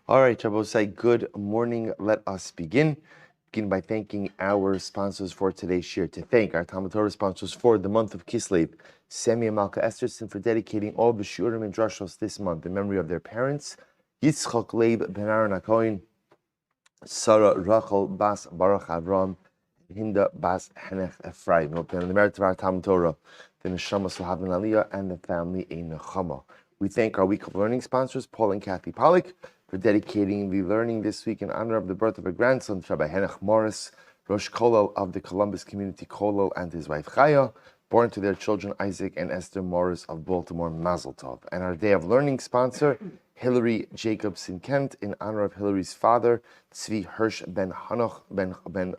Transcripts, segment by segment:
All right, Shabbosai, good morning. Let us begin. Begin by thanking our sponsors for today's shir. To thank our Talmud Torah sponsors for the month of Kislev, Semi and Malka Esterson, for dedicating all the shurim and drashos this month in memory of their parents, Yitzchak, Laib, Ben Aharon, HaKohen, Sarah, Rachel, Bas, Baruch, Avraham, Hinda, Bas, Henech, Efraim. We hope on the merit of our Talmud Torah, the Neshama will have an aliyah and the family a nechama. We thank our week of learning sponsors, Paul and Kathy Pollack, for dedicating the learning this week in honor of the birth of a grandson, Rabbi Henech Morris, Rosh Kollel of the Columbus Community Kollel, and his wife Chaya, born to their children Isaac and Esther Morris of Baltimore, Mazel Tov. And our day of learning sponsor, Hillary Jacobson Kent, in honor of Hillary's father, Tzvi Hirsch ben Chanoch, Zachrini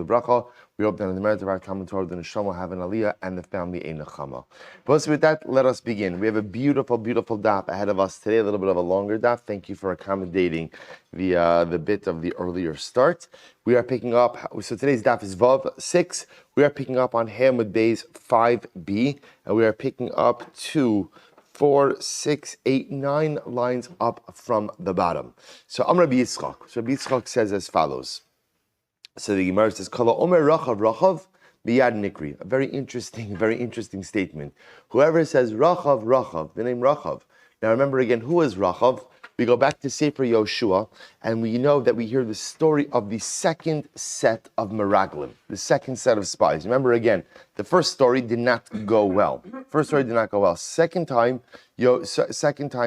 Shulamis. We hope that in the merit of our Talmud Torah, the Neshama will have an aliyah and the family a nechama. But with that, let us begin. We have a beautiful, beautiful daf ahead of us today, a little bit of a longer daf. Thank you for accommodating the bit of the earlier start. We are picking up, so today's daf is Vav 6. We are picking up on Hamud Bays 5b, and we are picking up 2, 4, 6, 8, 9 lines up from the bottom. So Rabbi Yitzchak. So Rabbi Yitzchak says as follows. So the Gemara says, Kala Omer Rachav Rachav Biyad Nikri. A very interesting statement. Whoever says Rachav Rachav, the name Rachav. Now remember again, who is Rachav? We go back to Sefer Yoshua, and we know that we hear the story of the second set of Meraglim, the second set of spies. Remember again, the first story did not go well. Second time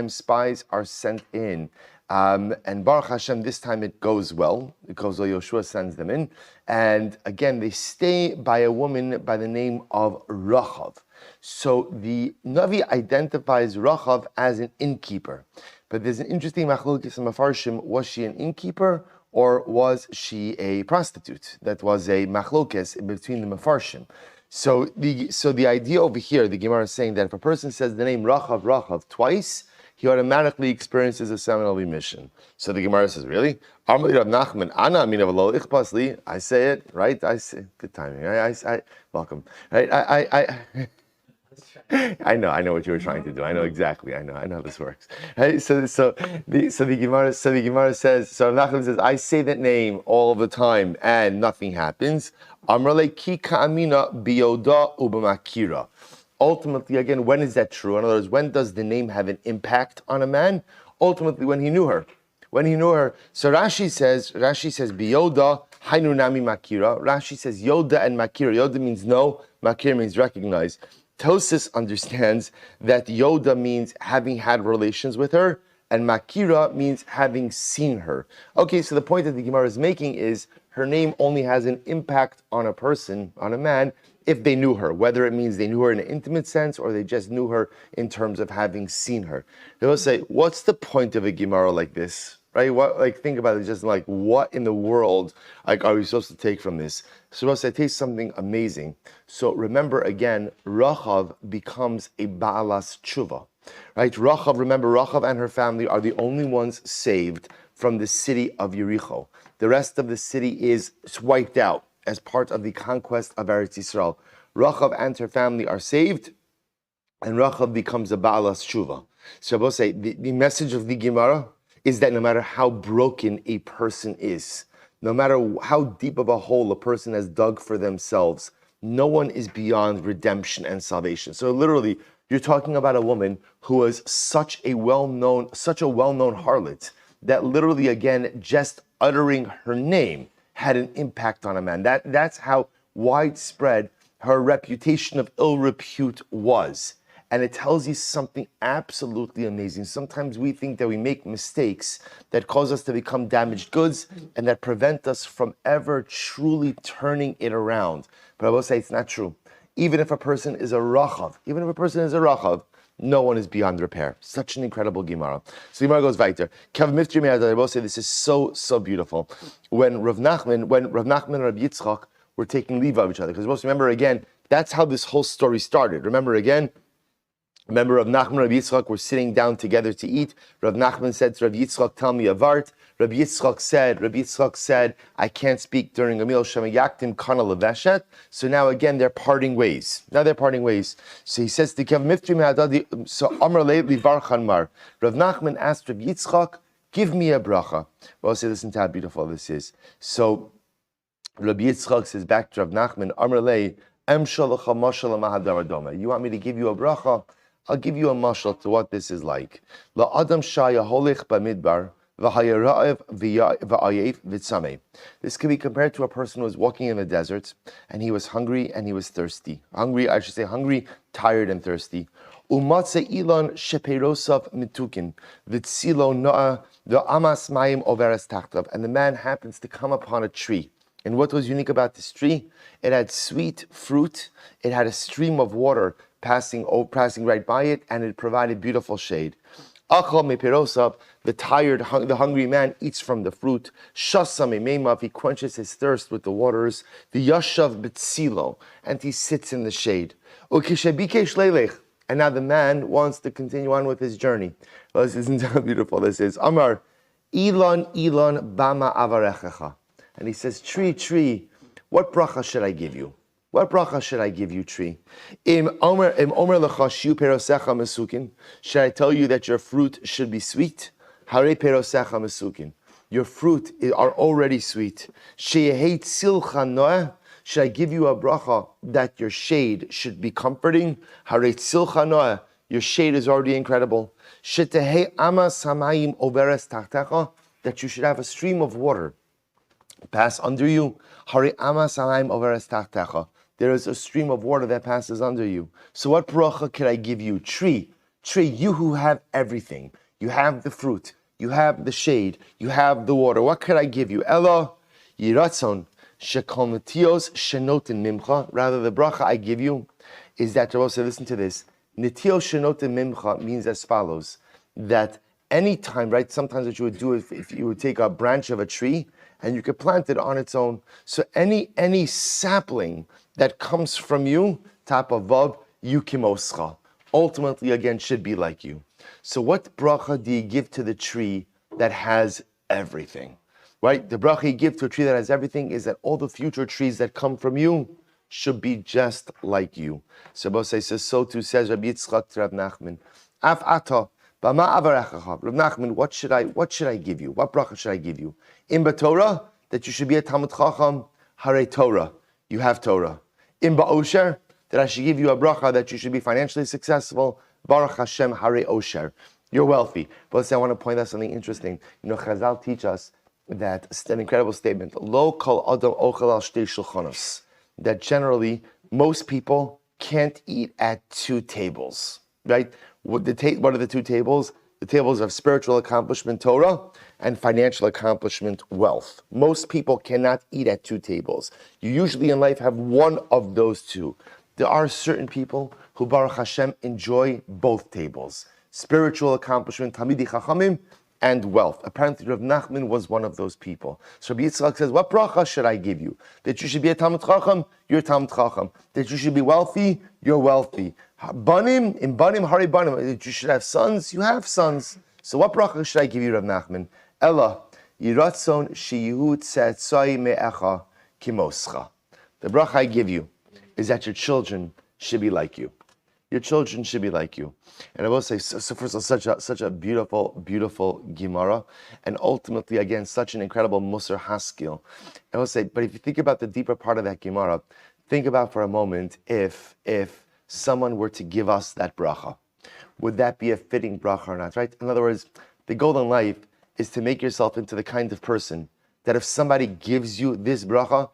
spies are sent in. And Baruch Hashem, this time it goes well, because Yoshua sends them in. And again, they stay by a woman by the name of Rachav. So the Navi identifies Rachav as an innkeeper. But there's an interesting machlokes in Mefarshim. Was she an innkeeper or was she a prostitute? That was a machlokes in between the Mefarshim. So the idea over here, the Gemara is saying that if a person says the name Rachav twice, he automatically experiences a seminal emission. So the Gemara says, really? I say it, right? I say, good timing. I welcome. Right? I know what you were trying to do. I know exactly. I know how this works. Right? So the Gemara says, so Nachman says, I say that name all the time and nothing happens. Amrale ki ka'amina biyoda ubamakira. Ultimately, again, when is that true? In other words, when does the name have an impact on a man? Ultimately, when he knew her. So Rashi says, Biyoda, Hainu Nami Makira. Rashi says, Yoda and Makira. Yoda means know, Makira means recognize. Tosis understands that Yoda means having had relations with her, and Makira means having seen her. Okay, so the point that the Gemara is making is her name only has an impact on a person, on a man, if they knew her, whether it means they knew her in an intimate sense or they just knew her in terms of having seen her. They'll say, what's the point of a Gemara like this? Right? Think about it, just like, what in the world are we supposed to take from this? So I take something amazing. So remember again, Rachav becomes a Ba'alas Tshuva. Right? Remember, Rachav and her family are the only ones saved from the city of Yericho. The rest of the city is wiped out as part of the conquest of Eretz Yisrael. Rachav and her family are saved, and Rachav becomes a Ba'alas Tshuva. So I say, the message of the Gemara is that no matter how broken a person is, no matter how deep of a hole a person has dug for themselves, no one is beyond redemption and salvation. So literally, you're talking about a woman who was such a well-known harlot that literally, again, just uttering her name had an impact on a man. That's how widespread her reputation of ill repute was. And it tells you something absolutely amazing. Sometimes we think that we make mistakes that cause us to become damaged goods and that prevent us from ever truly turning it around. But I will say it's not true. Even if a person is a Rachav, no one is beyond repair. Such an incredible Gemara. So Gemara goes weiter. I will say this is so beautiful. When Rav Nachman and Rabbi Yitzchak were taking leave of each other, because most remember again, that's how this whole story started. Remember Rav Nachman and Rabbi Yitzchak were sitting down together to eat. Rav Nachman said to Rabbi Yitzchak, tell me a vart. Rabbi Yitzchak said, I can't speak during a meal. Shemayaktim kana leveshet. So now again, they're parting ways. So he says, so Amar Leib Livar Chanmar. Rav Nachman asked Rabbi Yitzchak, Give me a bracha. Well, say, listen to how beautiful this is. So, Rabbi Yitzchak says back to Rav Nachman, Amar lei, Em shalacha mashal mahadar adoma. You want me to give you a bracha? I'll give you a mashal to what this is like. La adam shaya holich b'midbar v'hayarav v'ayev v'tzameh. This can be compared to a person who was walking in the desert and he was hungry and he was thirsty. Hungry, tired and thirsty. Umatze ilan sheperosav mitukin v'tzilo noah v'amas mayim overes tachtav. And the man happens to come upon a tree. And what was unique about this tree? It had sweet fruit. It had a stream of water passing right by it, and it provided beautiful shade. Achal mepirosav, the hungry man eats from the fruit. Shasa meimav, he quenches his thirst with the waters. The yashav betzilo, and he sits in the shade. Ukishabikesh leilech, and now the man wants to continue on with his journey. Well, this isn't how beautiful this is. Amar, Elon bama avarechecha. And he says, tree, what bracha should I give you? What bracha should I give you, tree? Should I tell you that your fruit should be sweet? Hare perosecha mesukin. Your fruit are already sweet. Should I give you a bracha that your shade should be comforting? Hare tzilcha noah. Your shade is already incredible. That you should have a stream of water pass under you. There is a stream of water that passes under you. So what bracha can I give you? Tree, you who have everything. You have the fruit, you have the shade, you have the water. What could I give you? Ella yiratzon shekolnetios shenotin mimcha. Rather, the bracha I give you is that, listen to this. Netios shenotin mimcha means as follows, that anytime, right, sometimes what you would do if you would take a branch of a tree and you could plant it on its own. So any sapling that comes from you, top of vav, yukimoscha, ultimately again should be like you. So what bracha do you give to the tree that has everything? Right? The bracha you give to a tree that has everything is that all the future trees that come from you should be just like you. So Bosai says, so too says Rabbi Yitzchak to Rav Nachman. Af ata, bama avarechacha. Rav Nachman, what should I give you? What bracha should I give you? In TORAH, that you should be a Talmud Chacham, Hare Torah, you have Torah. In Osher, that I should give you a bracha that you should be financially successful, Baruch Hashem, Hare Osher, you're wealthy. But let's say I want to point out something interesting. Chazal teach us that an incredible statement, Lo kol adam ochel al shtei shulchanos, that generally most people can't eat at two tables, right? What are the two tables? The tables of spiritual accomplishment, Torah, and financial accomplishment, wealth. Most people cannot eat at two tables. You usually in life have one of those two. There are certain people who, Baruch Hashem, enjoy both tables. Spiritual accomplishment, Talmidei Chachamim, and wealth. Apparently, Rav Nachman was one of those people. So Rabbi Yitzchak says, what bracha should I give you? That you should be a Talmud Chacham, you're a Talmud Chacham. That you should be wealthy, you're wealthy. Banim, in Banim, Hari Banim, that you should have sons, you have sons. So what bracha should I give you, Rav Nachman? Ella, yiratzon sheyihu tzetzai me'echa kimoscha. The bracha I give you is that your children should be like you. Your children should be like you. And I will say, so first of all, such a beautiful, beautiful Gemara, and ultimately, again, such an incredible Musar Haskell. I will say, but if you think about the deeper part of that Gemara, think about for a moment if someone were to give us that bracha. Would that be a fitting bracha or not, right? In other words, the goal in life is to make yourself into the kind of person that if somebody gives you this bracha,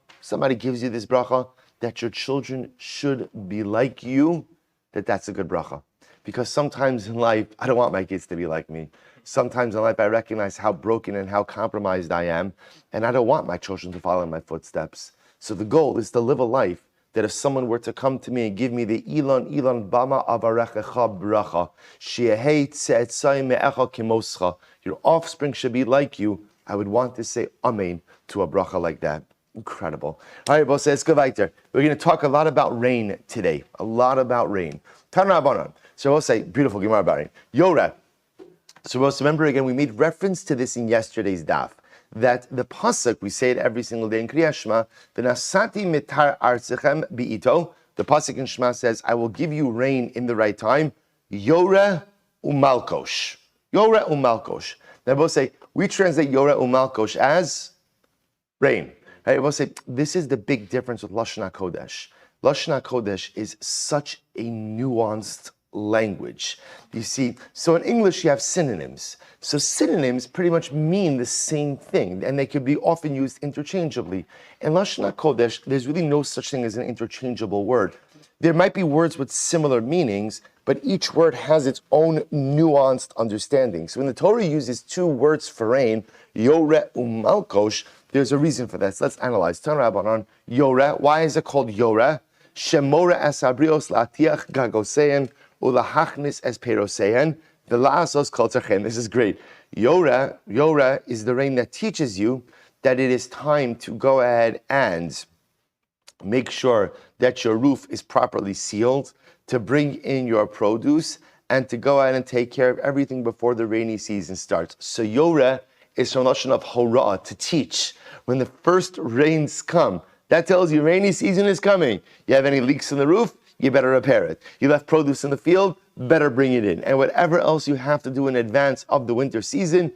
that your children should be like you, that's a good bracha. Because sometimes in life, I don't want my kids to be like me. Sometimes in life, I recognize how broken and how compromised I am, and I don't want my children to follow in my footsteps. So the goal is to live a life that if someone were to come to me and give me the Elon Bama Avarechecha bracha, Sheehei Tzetzai Me'echa Kimoscha, your offspring should be like you, I would want to say Amen to a bracha like that. Incredible. All right, Boss, let's go weiter. We're going to talk a lot about rain today. A lot about rain. Tanrabanan. So we'll say, beautiful Gemara about rain. Yoreh. So we'll remember again, we made reference to this in yesterday's daf, that the pasuk, we say it every single day in Kriya Shema, V'nasati mitar artzechem bi'ito. The pasuk in Shema says, I will give you rain in the right time. Yoreh u'malkosh. Yoreh u'malkosh. Now we'll say, We translate Yoreh Umalkosh as rain. Right? We'll say this is the big difference with Lashon HaKodesh. Lashon HaKodesh is such a nuanced language. You see, so in English you have synonyms. So synonyms pretty much mean the same thing, and they could be often used interchangeably. In Lashon HaKodesh, there's really no such thing as an interchangeable word. There might be words with similar meanings, but each word has its own nuanced understanding. So when the Torah uses two words for rain, Yoreh Umalkosh, there's a reason for that. So let's analyze. Tanrabanan, Yoreh. Why is it called Yoreh? Shemora es abrios la'atiach gagosein ulahachnis es perosein v'la'asos kol tzarchen. This is great. Yoreh is the rain that teaches you that it is time to go ahead and make sure that your roof is properly sealed, to bring in your produce, and to go ahead and take care of everything before the rainy season starts. So Yoreh is from Lashon of Horah, to teach. When the first rains come, that tells you rainy season is coming. You have any leaks in the roof, you better repair it. You left produce in the field, better bring it in. And whatever else you have to do in advance of the winter season,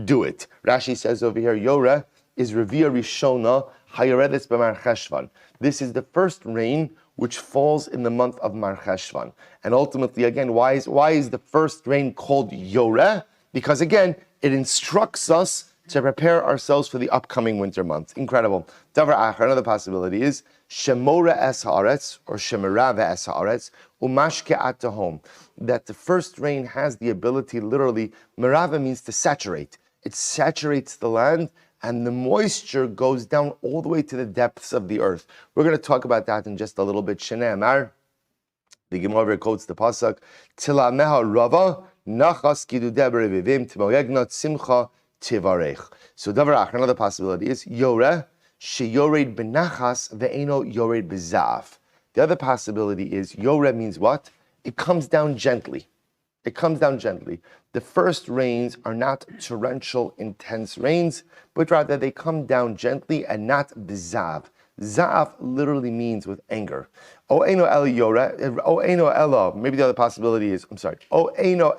do it. Rashi says over here, Yoreh is Revere Rishona Hayoredes b'Mar Cheshvan. This is the first rain which falls in the month of Mar Cheshvan. And ultimately, again, why is the first rain called Yoreh? Because again, it instructs us to prepare ourselves for the upcoming winter months. Incredible. Davar Acher, another possibility is Shemora es haaretz, or Shemerava es haaretz, umashke at home. That the first rain has the ability, literally, merava means to saturate. It saturates the land, and the moisture goes down all the way to the depths of the earth. We're going to talk about that in just a little bit. Shnei Amar, the Gemara quotes the pasuk, Tilameha rava nachas kidudeh berevivim timoyegnot simcha tivarech. So davar another possibility is Yoreh sheyored benachas ve'eno yored bezav. The other possibility is Yoreh means what? It comes down gently. It comes down gently. The first rains are not torrential, intense rains, but rather they come down gently and not bezav. Zav literally means with anger. O eno el Yoreh, o eno elo. Maybe the other possibility is, O eno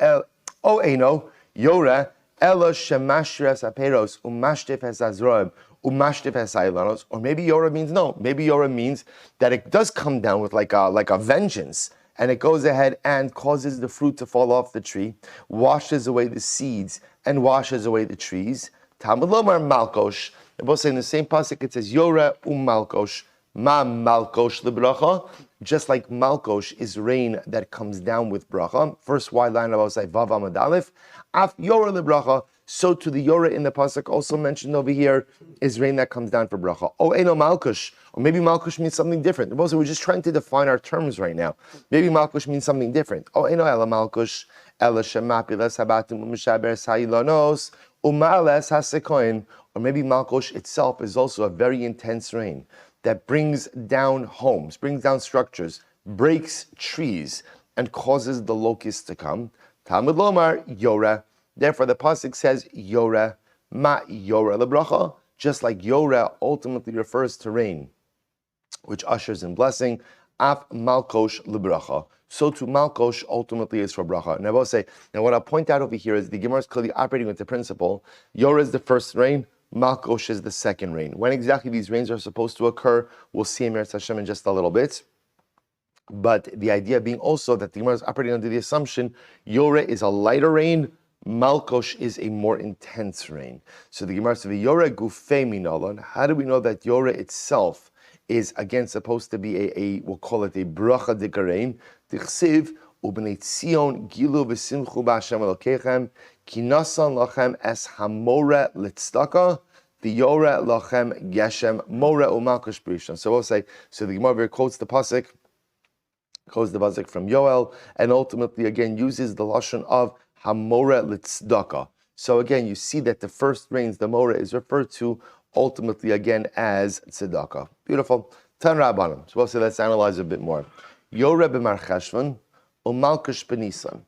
Yoreh elo shemashres aperos umashtif es azroim umashtif es ailanos. Or maybe Yoreh means no. Maybe Yoreh means that it does come down with like a vengeance. And it goes ahead and causes the fruit to fall off the tree, washes away the seeds, and washes away the trees. Talmud lomar malkosh. They both say in the same pasuk, it says Yoreh malkosh. Ma malkosh lebracha. Just like malkosh is rain that comes down with bracha. First wide line of say vav amud aleph. Af Yoreh lebracha. So to the Yoreh in the pasuk also mentioned over here is rain that comes down for bracha. Oh, eno malkosh. Or maybe malkush means something different. Also, we're just trying to define our terms right now. Maybe malkush means something different. Oh, eno ela malkush, ela shemapilas habatim u'mishaber sa'ilanos u'ma'ales hasekoin. Or maybe malkush itself is also a very intense rain that brings down homes, brings down structures, breaks trees, and causes the locusts to come. Talmud lomar Yoreh. Therefore, the pasuk says Yoreh, ma Yoreh lebracha. Just like Yoreh ultimately refers to rain, which ushers in blessing, af malkosh lebracha. So to malkosh ultimately is for bracha. And I will say, now what I'll point out over here is the Gemara is clearly operating with the principle, Yoreh is the first rain, malkosh is the second rain. When exactly these rains are supposed to occur, we'll see in Meretz Hashem in just a little bit. But the idea being also that the Gemara is operating under the assumption, Yoreh is a lighter rain, malkosh is a more intense rain. So the Gemara says, Yoreh gufei minalan. How do we know that Yoreh itself is again supposed to be we'll call it a bracha dikarein? Tichsiv ubnei Tzion gilu v'simchu b'Hashem Elokechem ki nasan lachem es hamoreh litzdaka v'yoreh lachem geshem moreh u'malkosh b'rishon. So we'll say, so the Gemara quotes the pasuk from Yoel, and ultimately again uses the lashon of hamoreh litzdaka. So again, you see that the first rains, the moreh, is referred to ultimately again as tzedakah. Beautiful. Tan Rabbanim. So we'll say, let's analyze a bit more. Yoreh b'Mar Cheshvan u'malkesh b'Nisan.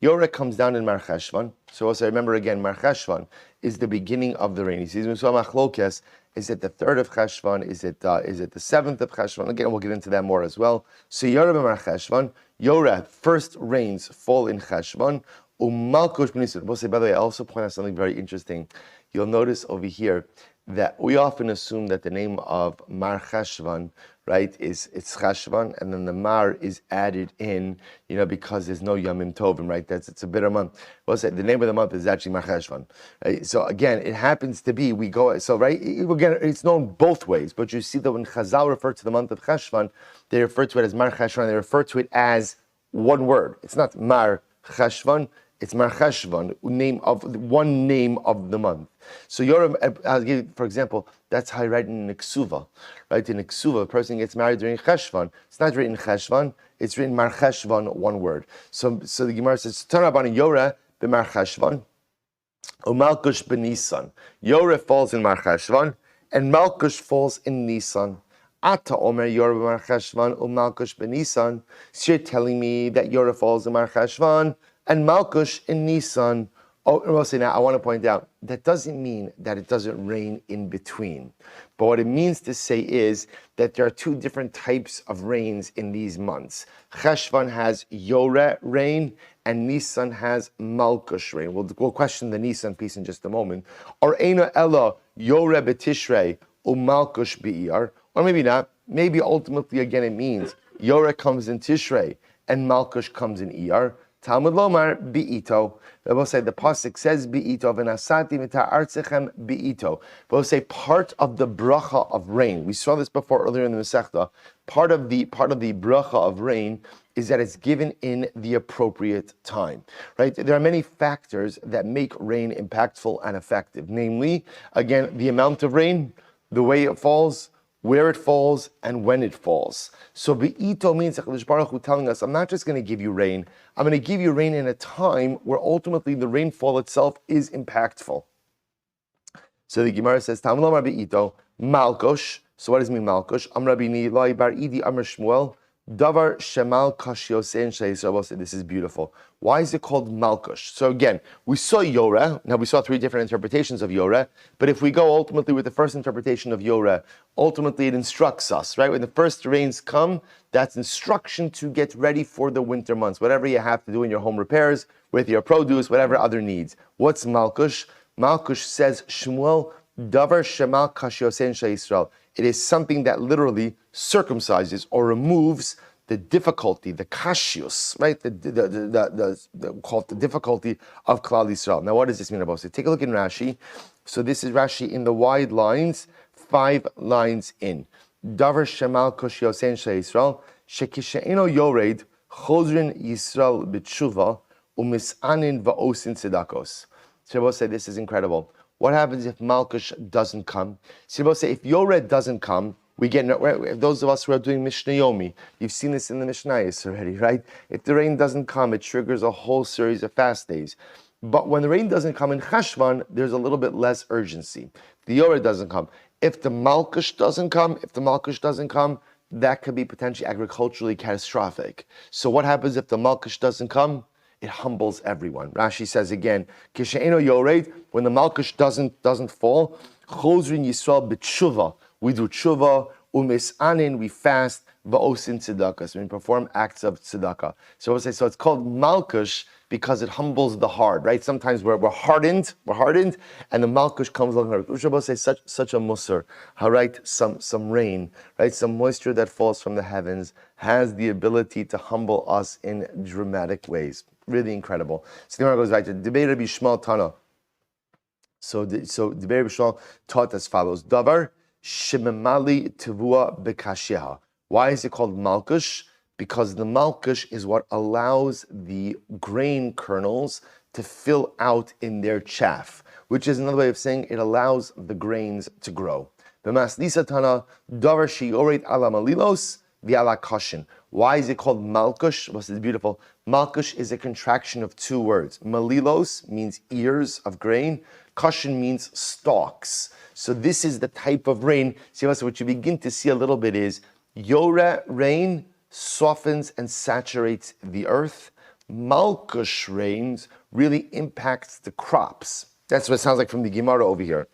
Yoreh comes down in Mar Cheshvan. So we'll say, remember again, Mar Cheshvan is the beginning of the rainy season. So machlokes, is it the 3rd of Cheshvan? Is it the 7th of Cheshvan? Again, we'll get into that more as well. So Yoreh b'Mar Cheshvan. Yoreh, first rains fall in Cheshvan. Malkesh b'Nisan. We'll say, by the way, I also point out something very interesting. You'll notice over here that we often assume that the name of Mar Cheshvan, right, it's Cheshvan, and then the Mar is added in, because there's no Yamim Tovim, right? It's a bitter month. We'll say the name of the month is actually Mar Cheshvan. Right? So again, it happens to be right. Again, it's known both ways, but you see that when Chazal refer to the month of Cheshvan, they refer to it as Mar Cheshvan. They refer to it as one word. It's not Mar Cheshvan. It's Mar Cheshvan, one name of the month. So I'll give you, for example, that's how I write in Ksuva. Right? In Ksuva, a person gets married during Cheshvan. It's not written Cheshvan, it's written Mar Cheshvan, one word. So the Gemara says, Turn up on Yoreh b'Mar Cheshvan, Malkesh b'Nisan. Yoreh falls in Mar Cheshvan, and Malkesh falls in Nisan. Ata Omer Yoreh b'Mar Cheshvan, Malkesh b'Nisan. So you're telling me that Yoreh falls in Mar Cheshvan, and Malkesh in Nisan. Oh, now I want to point out, that doesn't mean that it doesn't rain in between. But what it means to say is that there are two different types of rains in these months. Cheshvan has Yoreh rain, and Nisan has Malkesh rain. We'll question the Nisan piece in just a moment. Or Eina Ella Yoreh b'Tishrei u'Malkesh b'Iyar. Or maybe not. Maybe ultimately, again, it means Yoreh comes in Tishrei, and Malkesh comes in Iyar. Talmud Lomar bi'ito. We'll say the pasuk says bi'ito v'nasati mita'artzechem bi'ito. We'll say part of the bracha of rain. We saw this before earlier in the Masechta. Part of the bracha of rain is that it's given in the appropriate time. Right? There are many factors that make rain impactful and effective. Namely, again, the amount of rain, the way it falls, where it falls, and when it falls. So Be'ito means HaKadosh Baruch Hu telling us, I'm not just going to give you rain, I'm going to give you rain in a time where ultimately the rainfall itself is impactful. So the Gemara says, Tam Lomar Be'ito, Malkesh. So what does it mean, Malkesh? Am Rabbi Nilai Bar Idi Amar Shmuel, Davar Shemal Kash Yosein Shayisrael. This is beautiful. Why is it called Malkesh? So again, we saw Yoreh. Now we saw three different interpretations of Yoreh. But if we go ultimately with the first interpretation of Yoreh, ultimately it instructs us, right? When the first rains come, that's instruction to get ready for the winter months. Whatever you have to do in your home repairs, with your produce, whatever other needs. What's Malkesh? Malkesh says, Shmuel, Davar Shemal Kash Yosein Shayisrael. It is something that literally circumcises or removes the difficulty, the kashius, right? Call it the difficulty of Klal Yisrael. Now, what does this mean about it? Take a look in Rashi. So this is Rashi in the wide lines, 5 lines in. Davar shemal kosh yosein she'Yisrael shekishe'eno yored chozrin Yisrael b'tshuva umisanin va'osin tzedakos. Shabbos say this is incredible. What happens if Malkesh doesn't come? Shabbos say if Yoreh doesn't come, we get, those of us who are doing Mishnah Yomi, you've seen this in the Mishnayos already, right? If the rain doesn't come, it triggers a whole series of fast days. But when the rain doesn't come in Cheshvan, there's a little bit less urgency. The Yoreh doesn't come. If the Malkesh doesn't come, that could be potentially agriculturally catastrophic. So what happens if the Malkesh doesn't come? It humbles everyone. Rashi says again, Kishe'eno Yored, when the Malkesh doesn't fall, Chozrin Yisrael b'tshuva. We do tshuva, umisanin, we fast, va'osin tzedakah. So we perform acts of tzedakah. So it's called Malkesh because it humbles the heart, right? Sometimes we're hardened, and the Malkesh comes along. Ushabah say such a musar, right? Some rain, right? Some moisture that falls from the heavens has the ability to humble us in dramatic ways. Really incredible. So the Gemara goes back to Debei Rabbi Shmuel Tana. So Debei Rabbi Shmuel taught as follows: Davar shememali tevua bekasheha. Why is it called Malkesh? Because the Malkesh is what allows the grain kernels to fill out in their chaff, which is another way of saying it allows the grains to grow. B'maslisa Tana davar sheyoret ala malilos v'ala kashin. Why is it called Malkesh? Well, this is beautiful. Malkesh is a contraction of 2 words. Malilos means ears of grain. Kashin means stalks. So this is the type of rain. See, what you begin to see a little bit is Yoreh rain softens and saturates the earth. Malkesh rains really impacts the crops. That's what it sounds like from the Gemara over here.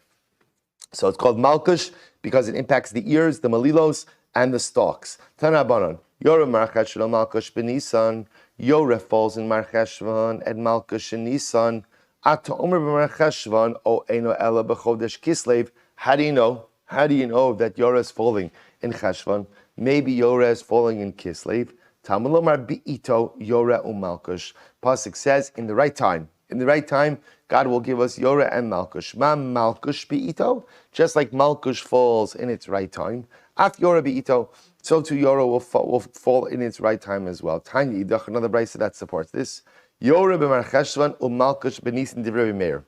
So it's called Malkesh because it impacts the ears, the malilos, and the stalks. Tana Baron. Yoreh marchet shel Malkesh b'Nisan. Yoreh falls in Mar Cheshvan and Malkesh in Nisan. Ata Omer b'Mar Cheshvan o Eino Ela b'Chodesh Kislev. How do you know? How do you know that Yoreh is falling in Cheshvan? Maybe Yoreh is falling in Kislev. Talmud Lomar bi'ito Yoreh u'Malkesh. Pasuk says, in the right time. In the right time, God will give us Yoreh and Malkesh. Ma Malkesh bi'ito. Just like Malkesh falls in its right time. Af Yoreh bi'ito. So too Yoreh will fall in its right time as well. Tiny Idach, another brayso that supports this. Yoreh b'Mar Cheshvan u'Malkesh b'Nisan divrei Revere.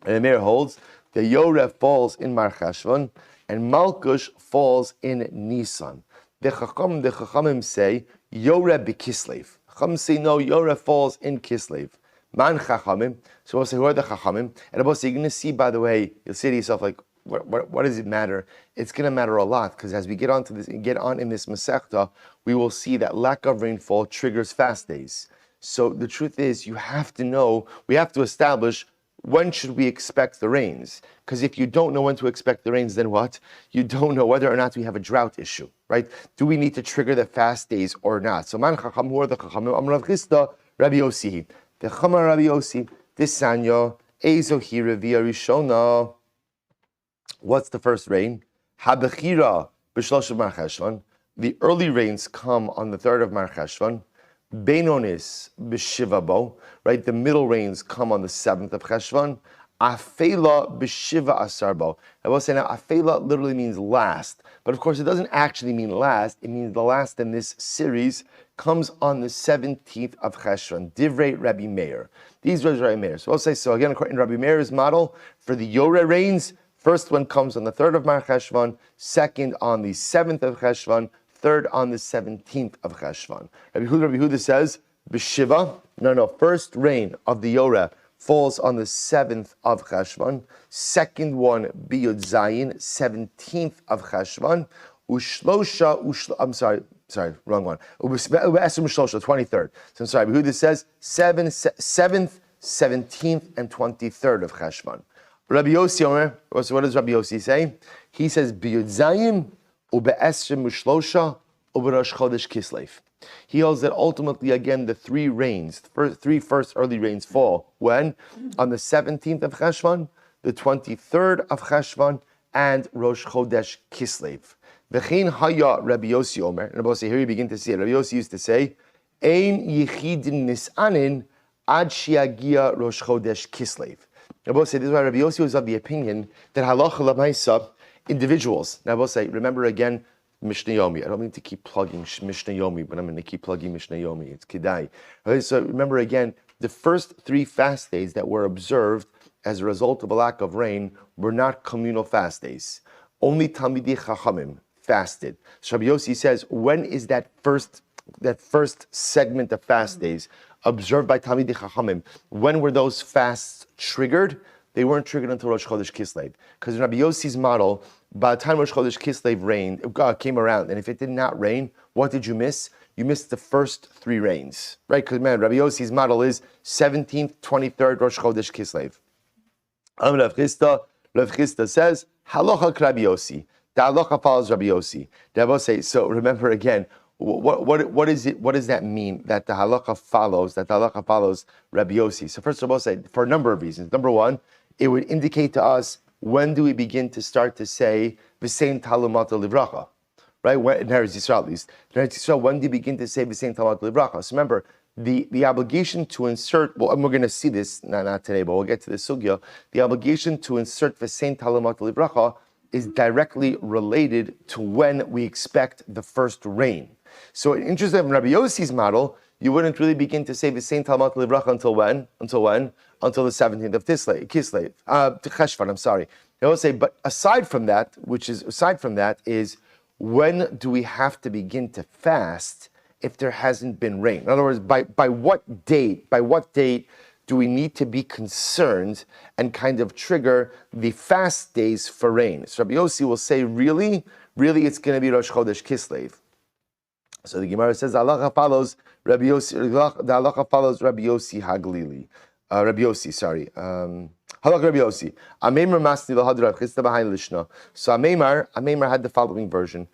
And the Meir holds that Yoreh falls in Mar Cheshvan and Malkesh falls in Nisan. The Chachamim say Yoreh b'Kislev. Chachamim say no, Yoreh falls in Kislev. Man Chachamim. So we'll say, who are the Chachamim? And you're going to see, by the way, you'll say to yourself, like, what does it matter? It's going to matter a lot, because as we get on in this Masechta, we will see that lack of rainfall triggers fast days. So the truth is, you have to know, we have to establish, when should we expect the rains? Because if you don't know when to expect the rains, then what? You don't know whether or not we have a drought issue, right? Do we need to trigger the fast days or not? So man Chacham, who are the Chachamim? Amar Rav Chisda, Rabbi Yossi. The Chamar Rabbi Yossi, this Sanyo, Ezohi Revere Rishona. What's the first rain? Habechira b'shlosh Mar Cheshvan. The early rains come on the 3rd of Mar Cheshvan. Beinonis b'shivabo, right? The middle rains come on the 7th of Cheshvan. Afela b'shiva asarbo. I will say now, afela literally means last, but of course it doesn't actually mean last. It means the last in this series comes on the 17th of Cheshvan. Divrei Rabbi Meir. These are Rabbi Meir. So I'll say, so again, according to Rabbi Meir's model, for the Yoreh rains, first one comes on the 3rd of Mar Cheshvan, second on the 7th of Cheshvan, third on the 17th of Cheshvan. Rabbi Huda says, B'Shiva, first rain of the Yoreh falls on the 7th of Cheshvan, second one, Biyud Zayin, 17th of Cheshvan, wrong one. 23rd. So I'm sorry, Yehuda says 7th, 17th, and 23rd of Cheshvan. Rabbi Yossi Omer, what does Rabbi Yossi say? He says, Biyud Zayin, ube'esrim ushlosha, uberosh chodesh Kislev. He holds that ultimately, again, the three first early rains fall when? On the 17th of Cheshvan, the 23rd of Cheshvan, and Rosh Chodesh Kislev. V'chein haya Rabbi Yossi Omer, and Rabbi here you begin to see it. Rabbi Yossi used to say, Ein yichidin nisanin ad shiagia Rosh Chodesh Kislev. Rabbi this is why Rabbi Yossi was of the opinion that halacha l'maisa, individuals. Now Rabbi remember again, Mishnah Yomi. I don't mean to keep plugging Mishnah Yomi, but I'm going to keep plugging Mishnah Yomi. It's Kedai. Okay, so remember again, the first 3 fast days that were observed as a result of a lack of rain were not communal fast days. Only Talmidei Chachamim fasted. So Rabbi Yossi says, when is that first segment of fast days observed by Talmidei Chachamim? When were those fasts triggered? They weren't triggered until Rosh Chodesh Kislev. Because in Rabbi Yossi's model, by the time Rosh Chodesh Kislev came around, and if it did not rain, what did you miss? You missed the first 3 rains, right? Because Rabbi Yossi's model is 17th, 23rd, Rosh Chodesh Kislev. Rav Chisda says, Halacha Rabbi Yossi. The halacha follows Rabbi Yossi. So remember again, what is it? What does that mean that the halacha follows? Rabbi Yossi. So first of all, say for a number of reasons. Number one, it would indicate to us when do we begin to start to say v'sein talumata livracha, right? When, in Eretz Yisrael at least. In Eretz Yisrael, when do you begin to say v'sein talumata livracha? So remember, the obligation to insert, well, and we're going to see this, not today, but we'll get to the sugya. The obligation to insert v'sein talumata livracha is directly related to when we expect the first rain. So in interest of Rabbi Yossi's model, you wouldn't really begin to say the same Talmud Livracha until when? Until the 17th of Kislev. Cheshvan, I'm sorry. They will say, but aside from that is when do we have to begin to fast if there hasn't been rain? In other words, by what date do we need to be concerned and kind of trigger the fast days for rain? So Rabbi Yossi will say, really it's going to be Rosh Chodesh Kislev. So the Gemara says, the halacha follows Rabbi Yossi Haglili. Rabbi Yossi, sorry. Halach Rabbi Yossi. Amemar masni lahad Rav Chisda b'hayin lishna. So Amemar had the following version.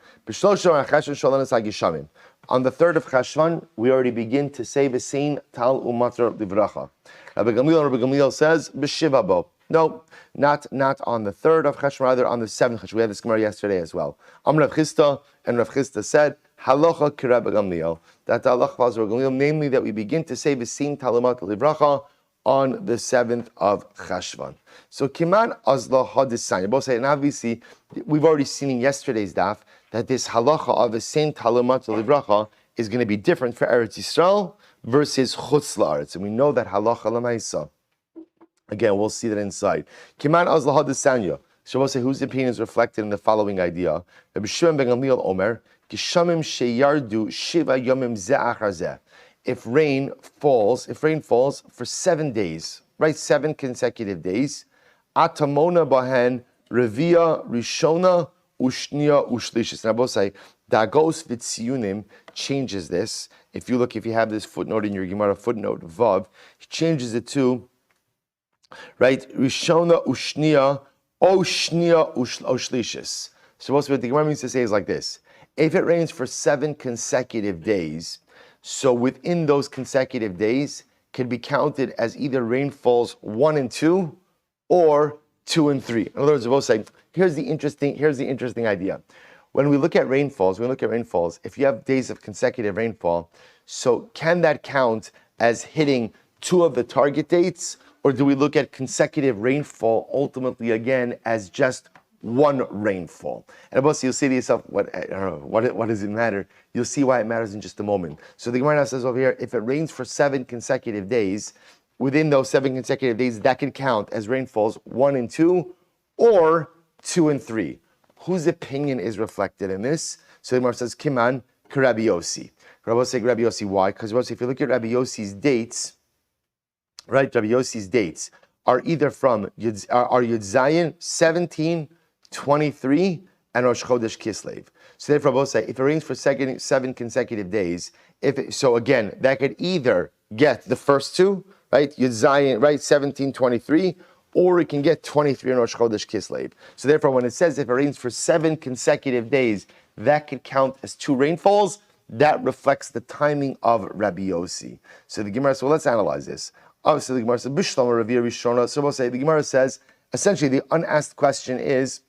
On the 3rd of Cheshvan, we already begin to say V'sein tal umatra livracha. Rabbi Gamliel says b'shiva bo. No, not on the 3rd of Cheshvan, rather on the 7th Cheshvan. We had this Gemara yesterday as well. Amr Rav Chisda, and Rav Chisda said halacha k'Rabbi Gamliel, that the halacha follows Rabbi Gamliel, namely that we begin to say V'sein tal umatra livracha on the 7th of Cheshvan. So Kiman Azla Hadisan. Both say, and obviously we've already seen in yesterday's daf that this halacha of the Saint Talamat Livracha is going to be different for Eretz Yisrael versus Chutz La'aretz. And we know that halacha l'maisa. Again, we'll see that inside. Kiman Azla Hadisanya. Shabbos say whose opinion is reflected in the following idea. Rabbi Shimon ben Gamliel Omer, Kishamim sheyardu shiva yomim ze'achar zeh. If rain falls for 7 days, right, 7 consecutive days, Atamona bahen Revere Rishona Ushnia Ushlishis. Now both say Dagos Vitziyunim changes this. If you have this footnote in your Gemara, footnote Vav, he changes it to right Rishona Ushnia Oshnia Ushlishis. So what the Gemara means to say is like this: if it rains for 7 consecutive days, so within those consecutive days can be counted as either rainfalls 1 and 2 or 2 and 3. In other words, we'll say, here's the interesting idea. When we look at rainfalls, if you have days of consecutive rainfall, so can that count as hitting 2 of the target dates, or do we look at consecutive rainfall ultimately again as just 1 rainfall? And of course, you'll say to yourself, what does it matter? You'll see why it matters in just a moment. So the Gemara says over here, if it rains for 7 consecutive days, within those 7 consecutive days, that can count as rainfalls 1 and 2 or 2 and 3. Whose opinion is reflected in this? So the Gemara says, Kiman Rabbi Yossi. Rabbi say Rabbi Yossi. Why? Because if you look at Rabbi Yossi's dates, right? Rabbi Yossi's dates are either from Yud 17, 23, and Rosh Chodesh Kislev. So therefore, both say if it rains for 7 consecutive days, so again, that could either get the first 2, right? Yud Zayin, right? 17, 23, or it can get 23 in Rosh Chodesh Kislev. So therefore, when it says if it rains for 7 consecutive days, that could count as 2 rainfalls. That reflects the timing of Rabbi Yossi. So the Gemara says, well, let's analyze this. Obviously, the Gemara says, Bishlam Revere Rishona. So we'll say the Gemara says, essentially, the unasked question is,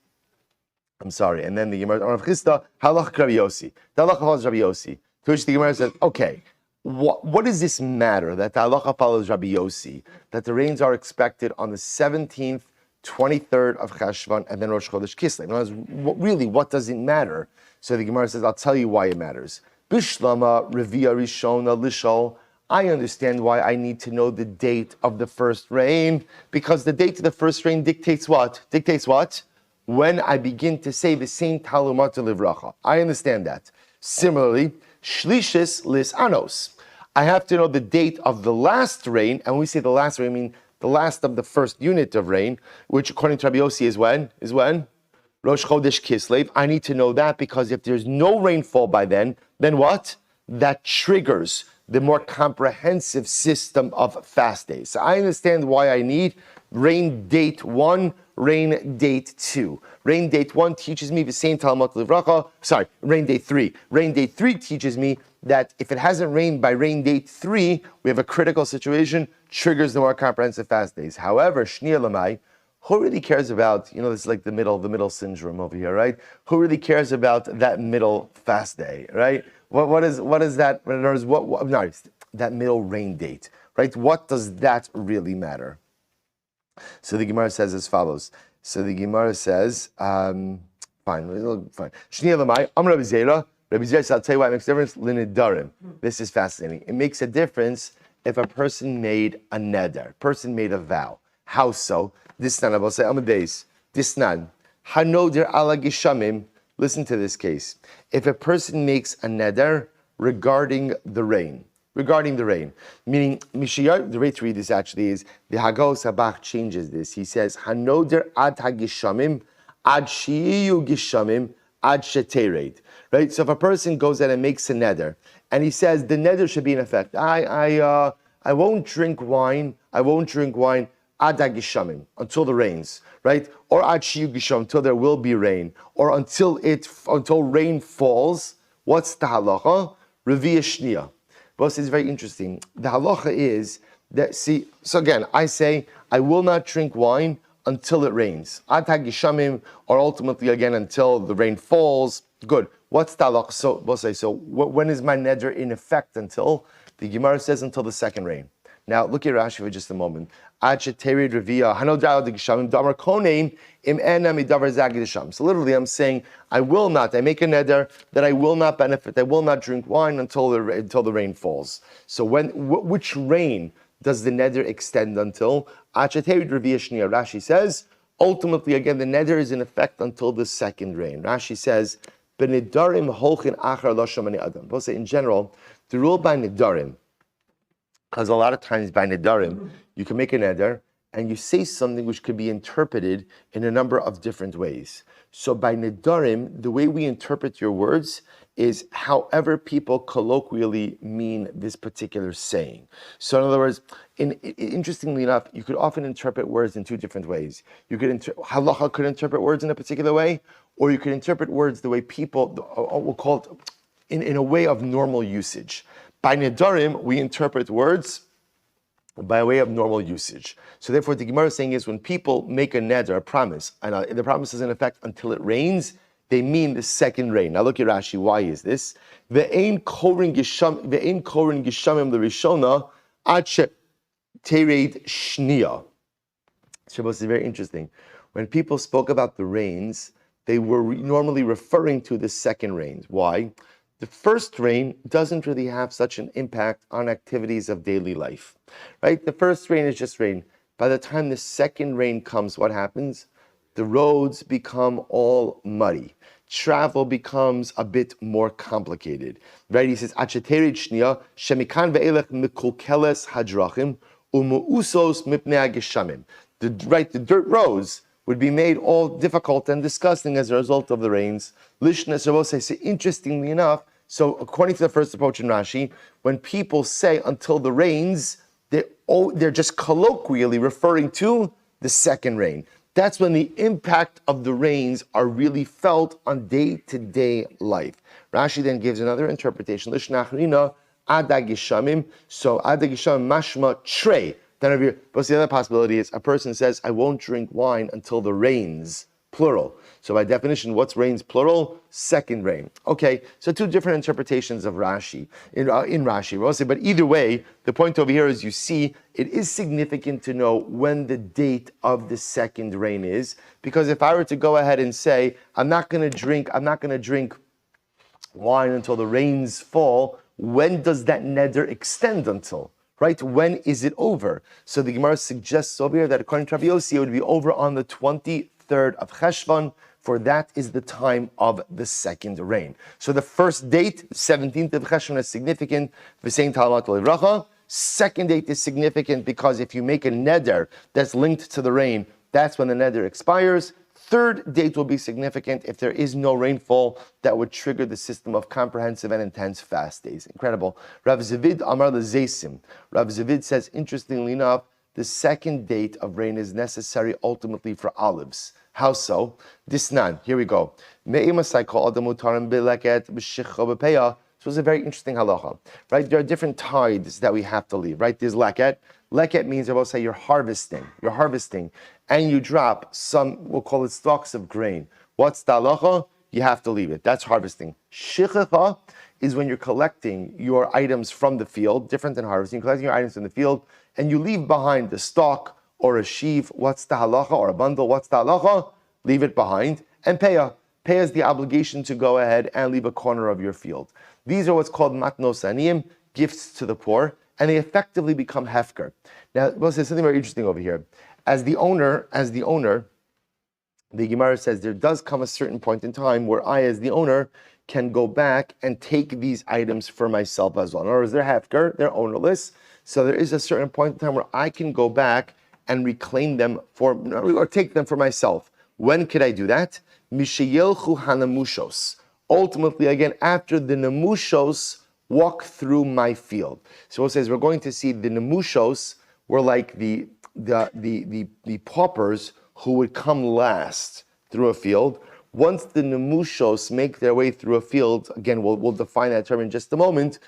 and then the Gemara, Rav Chisda, halach Rabbi Yossi. The halacha follows Rabbi Yossi. To which the Gemara says, okay, what does this matter that the halacha follows Rabbi Yossi, that the rains are expected on the 17th, 23rd of Cheshvan, and then Rosh Chodesh Kislev? In other words, really, what does it matter? So the Gemara says, I'll tell you why it matters. Bishlama Revia Rishona Lishol. I understand why I need to know the date of the first rain, because the date of the first rain dictates what? When I begin to say the same Talumat Livracha. I understand that. Similarly, Shlishis Lis Anos. I have to know the date of the last rain, and when we say the last rain, I mean the last of the first unit of rain, which according to Rabbi Yossi is when? Rosh Chodesh Kislev. I need to know that because if there's no rainfall by then what? That triggers the more comprehensive system of fast days. So I understand why I need rain date 1, rain date 2. Rain date 1 teaches me the same Talmud Livracha. Rain date 3. Rain date 3 teaches me that if it hasn't rained by rain date 3, we have a critical situation, triggers the more comprehensive fast days. However, Shnia Lamai, who really cares about, this is like the middle syndrome over here, right? Who really cares about that middle fast day, right? What is that? That middle rain date, right? What does that really matter? So the Gemara says as follows. So the Gemara says, fine. Shnia Lamai, Rabbi Zera. Rabbi Zera says, I'll tell you why it makes a difference. Linidarim. This is fascinating. It makes a difference if a person made a neder, person made a vow. How so? Disnan, I will say, Amadeus. Disnan. Hanoder ala gishamim. Listen to this case. If a person makes a neder regarding the rain, meaning, the way to read this actually is, the Hagos Habach changes this. He says, Hanoder ad hagishamim, ad shiyu gishamim, ad shetered. Right? So if a person goes out and makes a neder, and he says the neder should be in effect, I I won't drink wine ad hagishamim, until the rains, right? Or ad shiyu gisham, until there will be rain, or until rain falls. What's the halacha? Revere shnia. But it's very interesting. The halacha is that, so again, I say, I will not drink wine until it rains. Ad hagishamim, or ultimately again until the rain falls. Good. What's the halacha? So when is my neder in effect until? The Gemara says until the second rain. Now look at Rashi for just a moment. So literally I'm saying, I make a neder that I will not benefit, I will not drink wine until the rain falls. So which rain does the neder extend until? Rashi says, ultimately again, the neder is in effect until the second rain. Rashi says, in general, the rule by nidarim, because a lot of times by nedarim, you can make a neder and you say something which could be interpreted in a number of different ways. So by nedarim, the way we interpret your words is however people colloquially mean this particular saying. So in other words, interestingly enough, you could often interpret words in two different ways. Halacha could interpret words in a particular way, or you could interpret words the way people will call it in a way of normal usage. By nedarim, we interpret words by way of normal usage. So therefore, what the Gemara is saying is when people make a neder, a promise, and the promise is in effect until it rains, they mean the second rain. Now look at Rashi. Why is this? Ve'ein korin gishamim l'rishona ad she'tered shnia. Shabbos is very interesting. When people spoke about the rains, they were normally referring to the second rains. Why? The first rain doesn't really have such an impact on activities of daily life, right? The first rain is just rain. By the time the second rain comes, what happens? The roads become all muddy. Travel becomes a bit more complicated, right? He says, "Acheterid shnia shemikan ve'elech mikulkeles hadrachim umuusos mipnei hageshamim." The dirt roads would be made all difficult and disgusting as a result of the rains. Lishna Shabbos, interestingly enough, so according to the first approach in Rashi, when people say until the rains, they're just colloquially referring to the second rain. That's when the impact of the rains are really felt on day-to-day life. Rashi then gives another interpretation. Lishnachrina adagishamim. So adagishamim mashma trey. But the other possibility is a person says, I won't drink wine until the rains, plural. So by definition, what's rains, plural? Second rain. Okay, so two different interpretations of Rashi, in Rashi. But either way, the point over here is you see, it is significant to know when the date of the second rain is, because if I were to go ahead and say, I'm not going to drink wine until the rains fall, when does that neder extend until? Right? When is it over? So the Gemara suggests over here that according to Rabbi Yossi, it would be over on the 23rd of Cheshvan, for that is the time of the second rain. So the first date, 17th of Cheshvan, is significant. We're saying TALMUD. Second date is significant because if you make a neder that's linked to the rain, that's when the neder expires. Third date will be significant if there is no rainfall that would trigger the system of comprehensive and intense fast days. Incredible. Rav Zavid Amar Zaysim. Rav Zavid says, interestingly enough, the second date of rain is necessary ultimately for olives. How so? Disnan. Here we go. So it's a very interesting halacha, right? There are different tides that we have to leave, right? There's leket. Leket means, I will say, you're harvesting, and you drop some, we'll call it stalks of grain. What's the halacha? You have to leave it. That's harvesting. Shichacha is when you're collecting your items from the field, different than harvesting. You're collecting your items from the field, and you leave behind the stalk or a sheaf. What's the halacha? Or a bundle. What's the halacha? Leave it behind. And payah. Payah is the obligation to go ahead and leave a corner of your field. These are what's called matnos aniyim, gifts to the poor, and they effectively become hefker. Now, there's something very interesting over here. As the owner, the Gemara says there does come a certain point in time where I, as the owner, can go back and take these items for myself as well. In other words, they're hefker, they're ownerless, so there is a certain point in time where I can go back and reclaim them or take them for myself. When could I do that? Mishayelchu hanamushos. Ultimately, again, after the nemushos walk through my field. So it says we're going to see the nemushos were like the paupers who would come last through a field. Once the nemushos make their way through a field, again, we'll define that term in just a moment.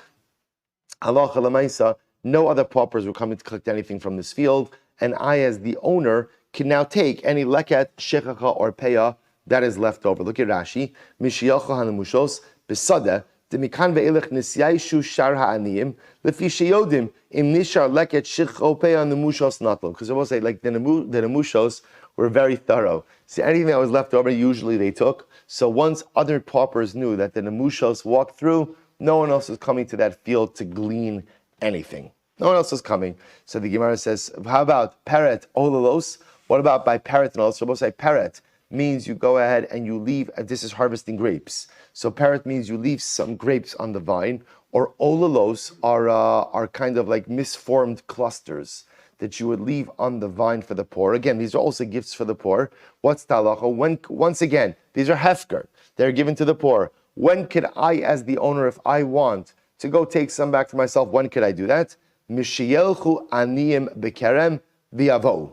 Halacha l'maisa, no other paupers will come in to collect anything from this field, and I, as the owner, can now take any leket, shechacha, or peah that is left over. Look at Rashi. Mishiyacha hanemushos besadeh demikan ve'elech nisyaishu shar ha'aniyim lefi sheyodim im nishar leket shechacha or peah nemushos natlo. Because I will say, like the nemushos were very thorough. See, anything that was left over, usually they took. So once other paupers knew that the nemushos walked through, no one else was coming to that field to glean anything. No one else was coming. So the Gemara says, how about peret olalos? What about by peret and olalos? So we'll say peret means you go ahead and you leave, this is harvesting grapes. So peret means you leave some grapes on the vine, or olalos are kind of like misformed clusters that you would leave on the vine for the poor. Again, these are also gifts for the poor. What's talacha? Once again, these are hefker. They're given to the poor. When could I, as the owner, if I want to go take some back for myself, when could I do that? Mishiyelchu aniyim bekerem v'yavo.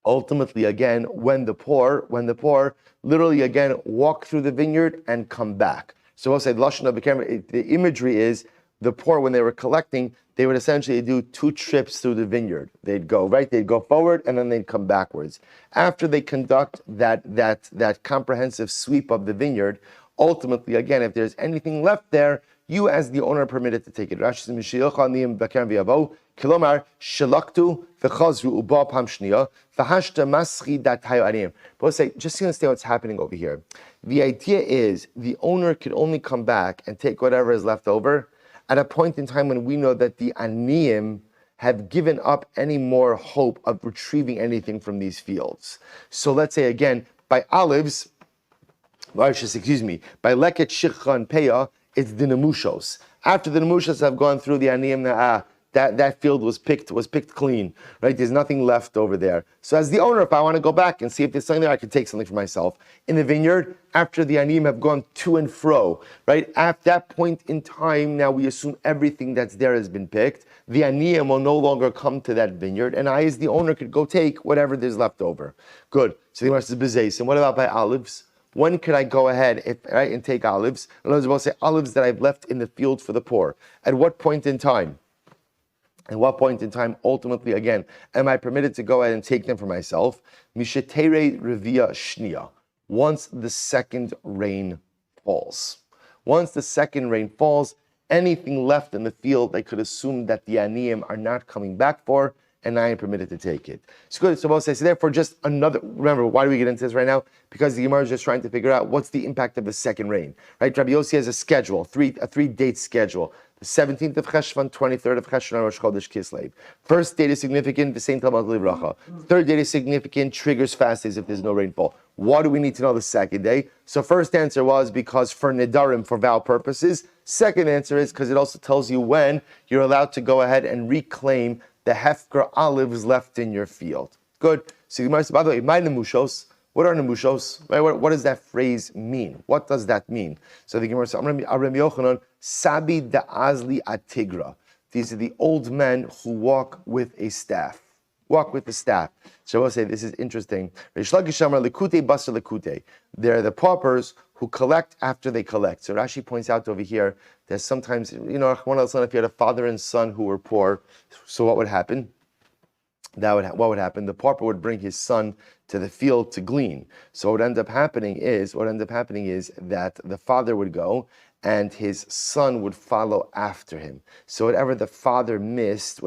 Ultimately, again, when the poor literally again walk through the vineyard and come back. So we'll say the imagery is the poor, when they were collecting, they would essentially do 2 trips through the vineyard. They'd go forward and then they'd come backwards. After they conduct that comprehensive sweep of the vineyard, ultimately, again, if there's anything left there, you as the owner are permitted to take it. Rashi says, "Mishiyach aniyim bekerem v'yavo, kilomar shelaktu v'chazru uba pam shniya v'hashta maschi datayu aniyim." But say, just to understand what's happening over here. The idea is the owner could only come back and take whatever is left over at a point in time when we know that the aniyim have given up any more hope of retrieving anything from these fields. So let's say again, by olives, by leket, shikha, and peah, it's the nemushos. After the nemushos have gone through the aniyim, that field was picked clean, right? There's nothing left over there. So as the owner, if I want to go back and see if there's something there, I can take something for myself. In the vineyard, after the aniyim have gone to and fro, right? At that point in time, now we assume everything that's there has been picked. The aniyim will no longer come to that vineyard, and I, as the owner, could go take whatever there's left over. Good. So the Gemara says, "Bezeis." And what about by olives? When could I go ahead and take olives? In other words, we'll say olives that I've left in the field for the poor. At what point in time? At what point in time, ultimately, again, am I permitted to go ahead and take them for myself? Mishetere Revere shniya. Once the second rain falls. Once the second rain falls, anything left in the field, I could assume that the aniyim are not coming back for, and I am permitted to take it. So good. So we'll say, so therefore, just another, remember, why do we get into this right now? Because the Gemara is just trying to figure out what's the impact of the second rain, right? Rabbi Yossi has a schedule, a three-date schedule. The 17th of Cheshvan, 23rd of Cheshvan, Rosh Chodesh Kislev. First date is significant, the same Talmud Livracha. Third date is significant, triggers fast days if there's no rainfall. Why do we need to know the second day? So first answer was because for Nidarim, for vow purposes. Second answer is because it also tells you when you're allowed to go ahead and reclaim the hefker olives left in your field. Good. So the Gemara says, by the way, my nemushos. What are nemushos? Right? What does that phrase mean? What does that mean? So the Gemara says, Avraham Yochanan, Sabi da'azli atigra. These are the old men who walk with a staff. Walk with the staff. So I will say this is interesting. They're the paupers who collect after they collect. So Rashi points out over here that sometimes, if you had a father and son who were poor, so what would happen? What would happen? The pauper would bring his son to the field to glean. So what would end up happening is that the father would go and his son would follow after him. So whatever the father missed,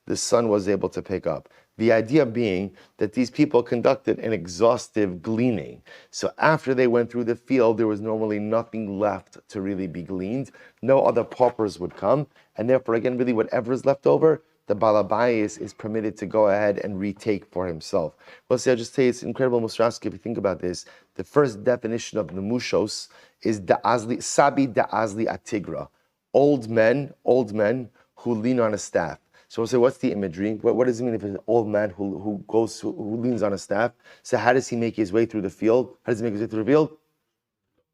the son was able to pick up. The idea being that these people conducted an exhaustive gleaning. So after they went through the field, there was normally nothing left to really be gleaned. No other paupers would come. And therefore, again, really whatever is left over, the Balabayis is permitted to go ahead and retake for himself. Well, see, I'll just tell you, it's incredible, Musraski, if you think about this. The first definition of nemushos is sabi da'azli atigra. Old men who lean on a staff. So we'll say, what's the imagery? What does it mean if it's an old man who leans on a staff? So how does he make his way through the field?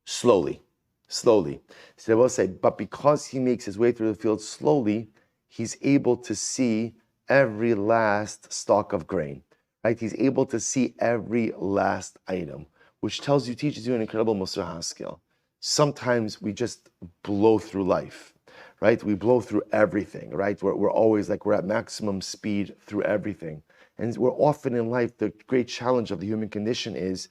Slowly. slowly. So they will say, but because he makes his way through the field slowly, he's able to see every last stalk of grain, right? He's able to see every last item, which teaches you an incredible Musar HaSkel. Sometimes we just blow through life, right? We blow through everything, right? We're always like we're at maximum speed through everything. And we're often in life, the great challenge of the human condition is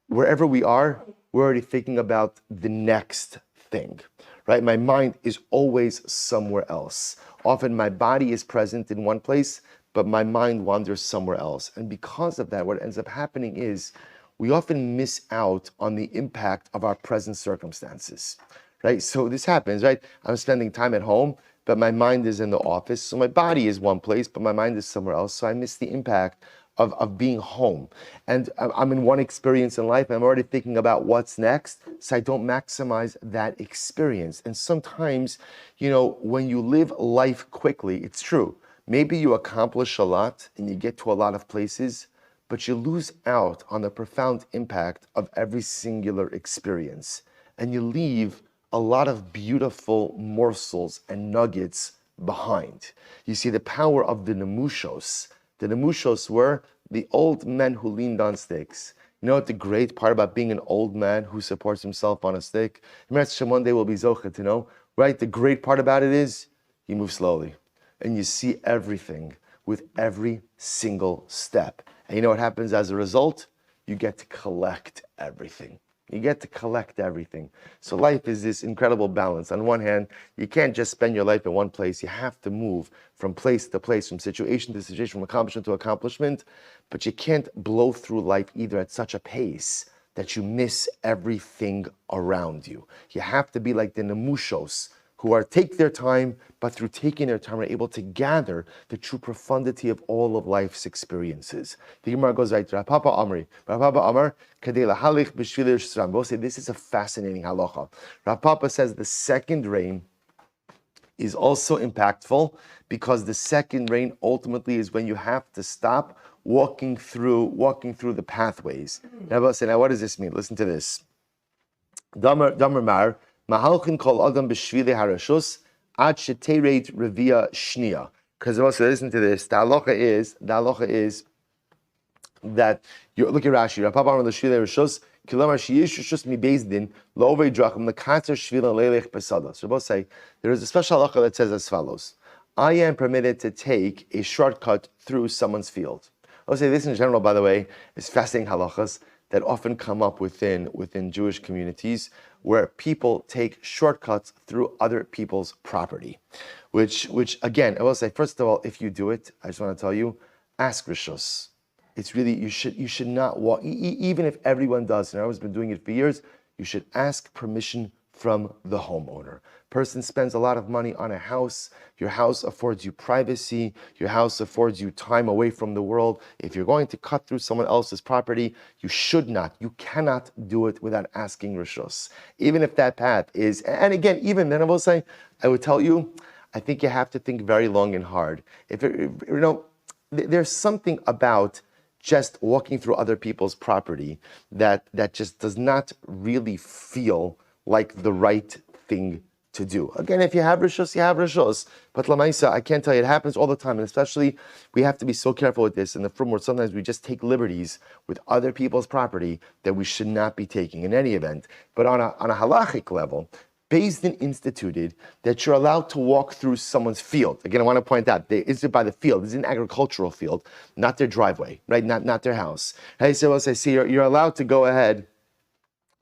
wherever we are, we're already thinking about the next thing, right? My mind is always somewhere else. Often my body is present in one place, but my mind wanders somewhere else. And because of that, what ends up happening is we often miss out on the impact of our present circumstances, right? So this happens, right? I'm spending time at home, but my mind is in the office. So my body is one place, but my mind is somewhere else. So I miss the impact of being home. And I'm in one experience in life, and I'm already thinking about what's next, so I don't maximize that experience. And sometimes, when you live life quickly, it's true. Maybe you accomplish a lot and you get to a lot of places, but you lose out on the profound impact of every singular experience. And you leave a lot of beautiful morsels and nuggets behind. You see the power of the nemushos. The nemushos were the old men who leaned on sticks. You know what the great part about being an old man who supports himself on a stick? One day will be zocha to know, right? The great part about it is you move slowly and you see everything with every single step. And you know what happens as a result? You get to collect everything. You get to collect everything. So life is this incredible balance. On one hand, you can't just spend your life in one place. You have to move from place to place, from situation to situation, from accomplishment to accomplishment. But you can't blow through life either at such a pace that you miss everything around you. You have to be like the nemushos, who take their time, but through taking their time are able to gather the true profundity of all of life's experiences. The Gemara goes right to Rav Papa Amri. Rav Papa Amar, Kadei lahalich b'shvil Yisrael. Both say this is a fascinating halacha. Rav Papa says the second rain is also impactful because the second rain ultimately is when you have to stop walking through the pathways. Now, what does this mean? Listen to this. Damar Mar. Mahalchin kol adam b'shvili harashus ad shetered Revere shnia. Because also listen to this. The halacha is that you look at Rashi. Rapapa on the shvili harashus kilamar sheyish rishus mi bezdin lo'ovei drachim lekatzer shvila leilech pesada. So both say there is a special halacha that says as follows: I am permitted to take a shortcut through someone's field. I'll say this in general, by the way, is fascinating halachas that often come up within Jewish communities, where people take shortcuts through other people's property, which again, I will say, first of all, if you do it, I just want to tell you, ask rishus. It's really, you should not walk, even if everyone does, and I've been doing it for years, you should ask permission from the homeowner. Person spends a lot of money on a house. Your house affords you privacy. Your house affords you time away from the world. If you're going to cut through someone else's property, you cannot do it without asking rishus. Even if that path is, and again, even then I would tell you, I think you have to think very long and hard. There's something about just walking through other people's property that just does not really feel like the right thing to do. Again, if you have rishus, you have rishus. But lamaisa, I can't tell you, it happens all the time, and especially we have to be so careful with this in the firm where sometimes we just take liberties with other people's property that we should not be taking in any event. But on a halachic level, Beis Din instituted that you're allowed to walk through someone's field. Again, I want to point out, it's by the field. This is an agricultural field, not their driveway, right? Not their house. Hey, so I say, you're allowed to go ahead.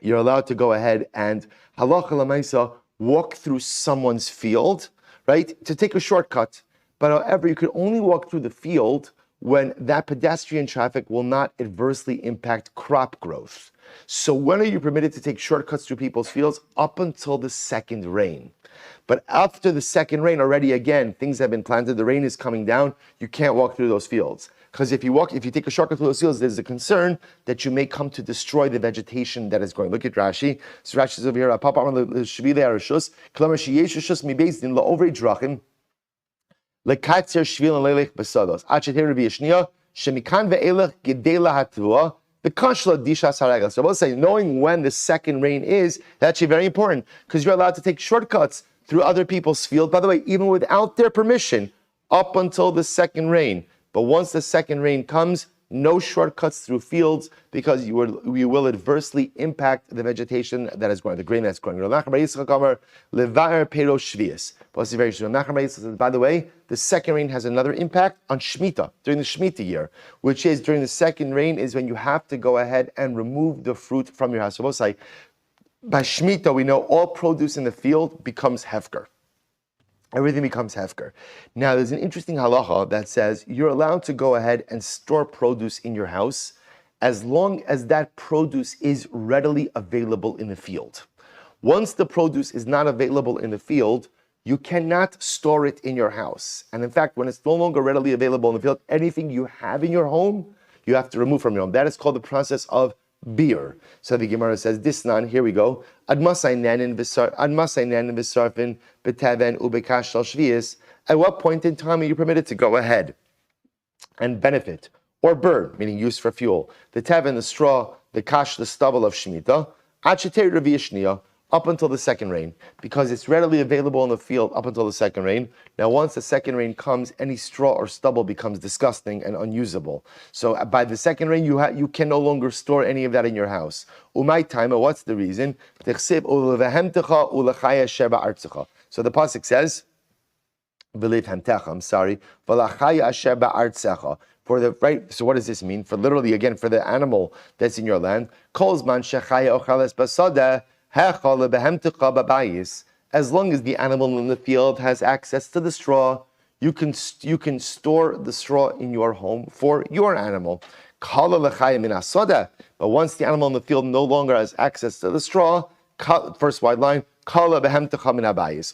You're allowed to go ahead and halacha l'maisa walk through someone's field, right? To take a shortcut. But however, you could only walk through the field when that pedestrian traffic will not adversely impact crop growth. So when are you permitted to take shortcuts through people's fields? Up until the second rain. But after the second rain, already again, things have been planted, the rain is coming down, you can't walk through those fields. Because if you take a shortcut through those fields, there's a concern that you may come to destroy the vegetation that is growing. Look at Rashi. So Rashi is over here. Papa on the shvili harashus, klamer sheyesh rishus mi beis din la'ovrei drachim, lekatzer shvil leilech besados. Ad sheter Revere shnia, shemikan ve'elech gedei lahatua, The kashla dishas haregel. So we'll say knowing when the second rain is actually very important because you're allowed to take shortcuts through other people's field. By the way, even without their permission, up until the second rain. But once the second rain comes, no shortcuts through fields because you will adversely impact the vegetation that is growing, the grain that's growing. By the way, the second rain has another impact on Shemitah, during the Shemitah year, which is during the second rain is when you have to go ahead and remove the fruit from your house. So we'll say, by Shemitah, we know all produce in the field becomes hefker. Everything becomes hefker. Now, there's an interesting halacha that says you're allowed to go ahead and store produce in your house as long as that produce is readily available in the field. Once the produce is not available in the field, you cannot store it in your house. And in fact, when it's no longer readily available in the field, anything you have in your home, you have to remove from your home. That is called the process of beer. So the Gemara says, Disnan, here we go. At what point in time are you permitted to go ahead and benefit or burn, meaning use for fuel, the tevin, the straw, the kash, the stubble of Shemitah, up until the second rain, because it's readily available in the field up until the second rain. Now, once the second rain comes, any straw or stubble becomes disgusting and unusable. So by the second rain, you can no longer store any of that in your house. Umay taima, what's the reason? So the pasuk says, for the right. So what does this mean? For literally, again, for the animal that's in your land, as long as the animal in the field has access to the straw, you can store the straw in your home for your animal. But once the animal in the field no longer has access to the straw, first wide line,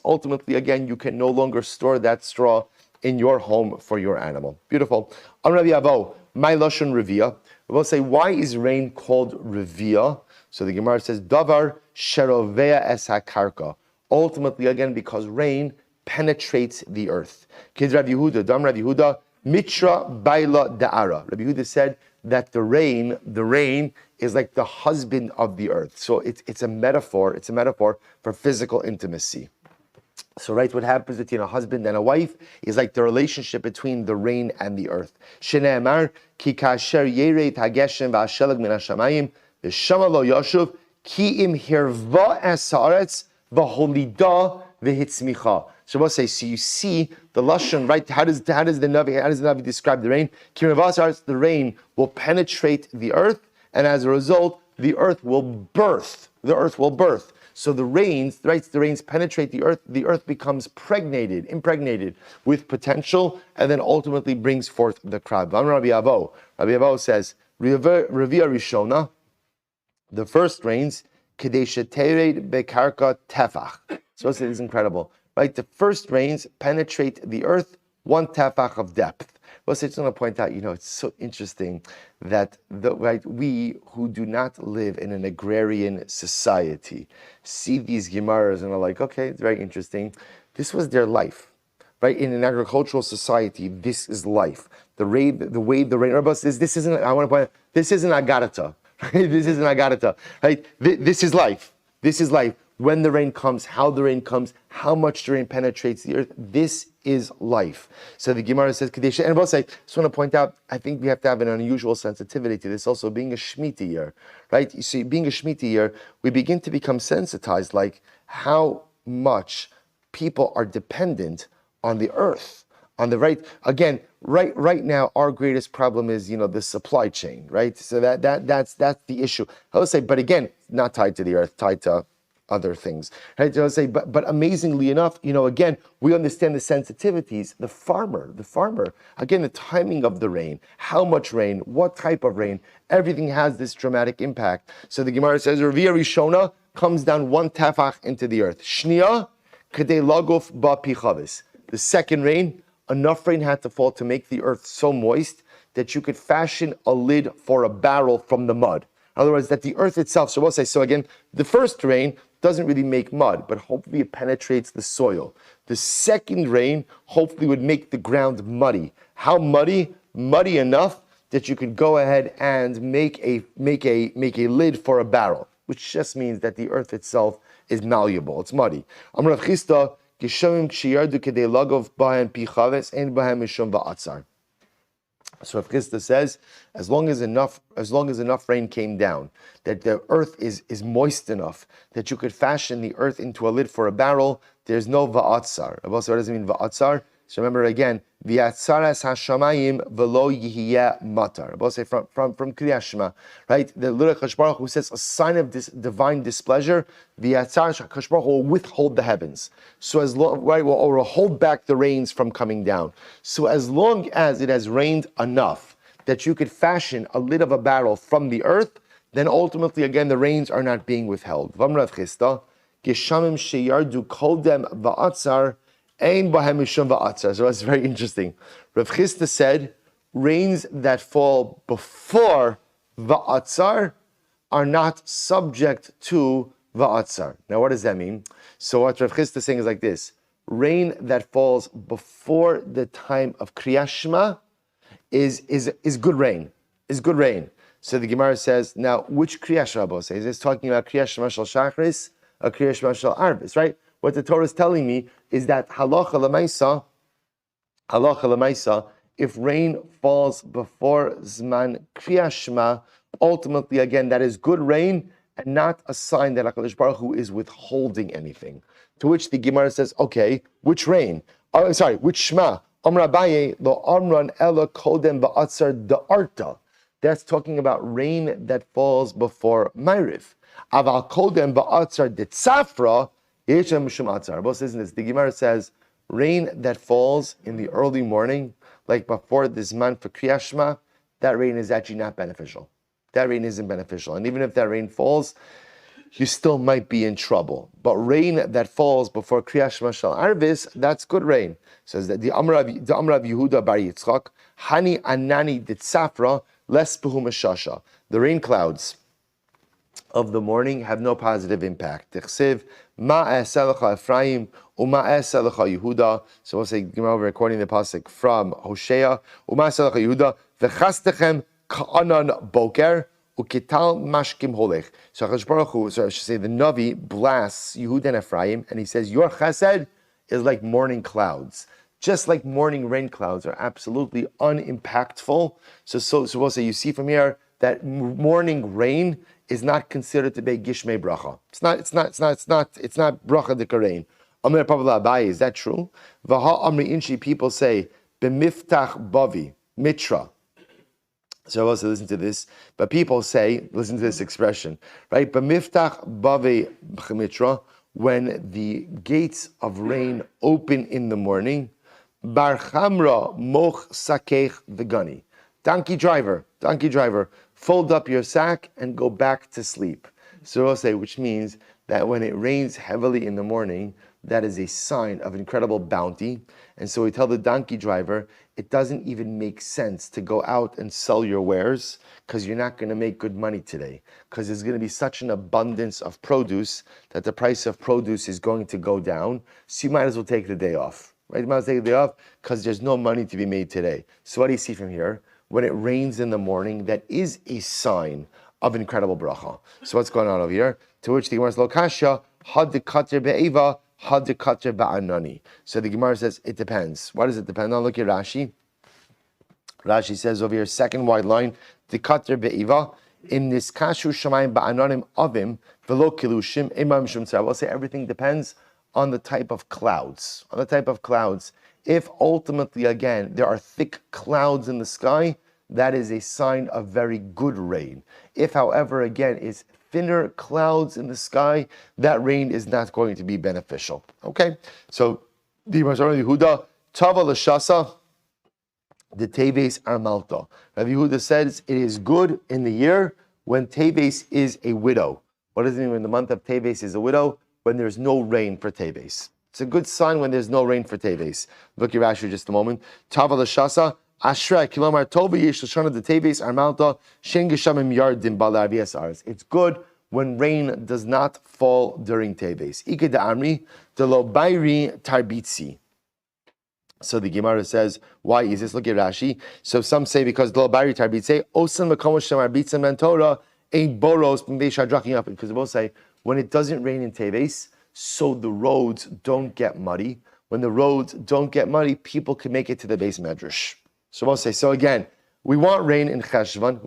ultimately, again, you can no longer store that straw in your home for your animal. Beautiful. My lashon Revere. We'll say, why is rain called Revere? So the Gemara says, Davar sherovea es hakarka. Ultimately, again, because rain penetrates the earth. Kid Rav Yehuda, Dam Rav Yehuda, Mitra baila da'ara. Rav Yehuda said that the rain is like the husband of the earth. So it's a metaphor for physical intimacy. So right, what happens between a husband and a wife is like the relationship between the rain and the earth. Shneimar ki kasher yered hageshem va'ashelag min hashamayim v'shama lo yashuv ki im hirva es haaretz v'holida v'hitzmicha. So we'll say, so you see the lashon, right? How does the Navi describe the rain? Ki im hirva es haaretz, the rain will penetrate the earth, and as a result, the earth will birth. The earth will birth. So the rains penetrate the earth becomes impregnated with potential, and then ultimately brings forth the crop. Rabbi Avo says, Revere Rishona, the first rains, Kadesha Tered Bekarka Tefach. So this is incredible, right? The first rains penetrate the earth 1 tefach of depth. Well, I just want to point out, it's so interesting that we who do not live in an agrarian society see these Gemaras and are like, okay, it's very interesting. This was their life, right? In an agricultural society, this is life. The way the rain. This isn't. I want to point out, this isn't agarata, right? This isn't agarata, right? This is life. This is life. When the rain comes, how the rain comes, how much the rain penetrates the earth. This is life. So the Gemara says, Kadesha, and both say, just want to point out, I think we have to have an unusual sensitivity to this also being a Shemitah year, right? You see, being a Shemitah year, we begin to become sensitized, like how much people are dependent on the earth, on the right now, our greatest problem is, the supply chain, right? So that's the issue. I would say, but again, not tied to the earth, tied to other things, right? So I say, but amazingly enough, again, we understand the sensitivities. The farmer, again, the timing of the rain, how much rain, what type of rain, everything has this dramatic impact. So the Gemara says, Revere Rishona comes down 1 tefach into the earth. Shnia kadei laguf ba pichavis. The second rain, enough rain had to fall to make the earth so moist that you could fashion a lid for a barrel from the mud. In other words, that the earth itself, so we'll say, so again, the first rain doesn't really make mud, but hopefully it penetrates the soil. The second rain hopefully would make the ground muddy. How muddy? Muddy enough that you could go ahead and make a lid for a barrel, which just means that the earth itself is malleable. It's muddy. Amar Rav Chisda, Geshamim kshiyardu kedei lagov bahem pichaves ein bahem mishum va'atzar. So Rav Chisda says, as long as enough rain came down, that the earth is moist enough that you could fashion the earth into a lid for a barrel, there's no va'atzar. What does it mean va'atzar? So remember again, v'yatzaras hashamayim v'lo yihiyeh matar. We'll say from Kriyat Shema, right? The Ludwig Baruch who says a sign of this divine displeasure, v'yatzaras HaKadosh Baruch will withhold the heavens. So as long, right, will hold back the rains from coming down. So as long as it has rained enough that you could fashion a lid of a barrel from the earth, then ultimately again the rains are not being withheld. V'amrav Chisda, geshamim sheyardu koldem va'atzar. So that's very interesting. Rav Chisda said, rains that fall before va'atzar are not subject to va'atzar. Now what does that mean? So what Rav Chisda is saying is like this. Rain that falls before the time of Kriyat Shema is good rain. Is good rain. So the Gemara says, now which Kriyat Shema says? It's talking about Kriyat Shema shel Shachris or Kriyat Shema shel Arvis, right? What the Torah is telling me is that halacha l'maisa, if rain falls before Zman Kriyat Shema, ultimately again that is good rain and not a sign that HaKadosh Baruch Hu is withholding anything. To which the Gemara says, okay, which rain? Which Shema? Amar Abaye lo amran ela kodem ba'atzar da'arta. That's talking about rain that falls before Ma'ariv. Aval kodem ba'atzar detzafra. Both says this. The Gemara says, rain that falls in the early morning, like before this month for Kriyat Shema, that rain is actually not beneficial. That rain isn't beneficial. And even if that rain falls, you still might be in trouble. But rain that falls before Kriyat Shema shel Arvis, that's good rain. Says that the Amar of Yehuda bar Yitzchak, Hani anani ditzafra les puhu meshasha. The rain clouds of the morning have no positive impact. Kislev, ma eselecha Efraim, uma eselecha Yehuda. So we'll say, we're recording the pasuk from Hosea. Uma eselecha Yehuda, v'chastechem ka'anan boker, ukital mashkim holech. So HaKadosh Baruch Hu, so I should say the Navi blasts Yehuda and Efraim, and he says, your chesed is like morning clouds. Just like morning rain clouds are absolutely unimpactful. So we'll say, you see from here that morning rain is not considered to be gishmei bracha. It's not bracha dekarein. Amir Pavla Abaye, is that true? Vaha Amri Inshi, people say b'miftach bavi mitra. So I'll also listen to this, but people say, listen to this expression, right? B'miftach bavi mitra, when the gates of rain open in the morning, bar chamra moch sakech v'gani. Donkey driver, fold up your sack and go back to sleep. So I'll say, which means that when it rains heavily in the morning, that is a sign of incredible bounty. And so we tell the donkey driver, it doesn't even make sense to go out and sell your wares because you're not going to make good money today. Because there's going to be such an abundance of produce that the price of produce is going to go down. So you might as well take the day off. Right? You might as well take the day off because there's no money to be made today. So what do you see from here? When it rains in the morning, that is a sign of incredible bracha. So what's going on over here? To which the Gemara says, Lokasha, had the katr be'eva, had the katr ba'anani. So the Gemara says, it depends. What does it depend on? Look at Rashi. Rashi says over here, second wide line, the katr be'eva, in this kashu shamayim ba'ananim avim, velo kilushim, imam shum tzara. We'll say everything depends on the type of clouds. On the type of clouds. If ultimately, again, there are thick clouds in the sky, that is a sign of very good rain. If, however, again, it's thinner clouds in the sky, that rain is not going to be beneficial. Okay? So, the Mazar Yehuda, Tava l'shasa, the Teves are Malta. Rabbi Yehuda says it is good in the year when Teves is a widow. What does it mean when the month of Teves is a widow? When there's no rain for Teves. It's a good sign when there's no rain for Teves. Look at Rashi just a moment. Tava l'shasa, Ashrei kilomar tova yesh l'shana de Teves ar malta shen geshamim yardim bala avias ars. It's good when rain does not fall during Teves. Ike de amri de lo bayri tarbitzi. So the Gemara says, why is this? Look at Rashi. So some say because lo bari tarbit say osan makomosh shamar bitzim and Torah ain't boros shadraching up, because they both say when it doesn't rain in Teves, so the roads don't get muddy. When the roads don't get muddy, people can make it to the base medrash. So we'll say, so again, we want rain in Cheshvan.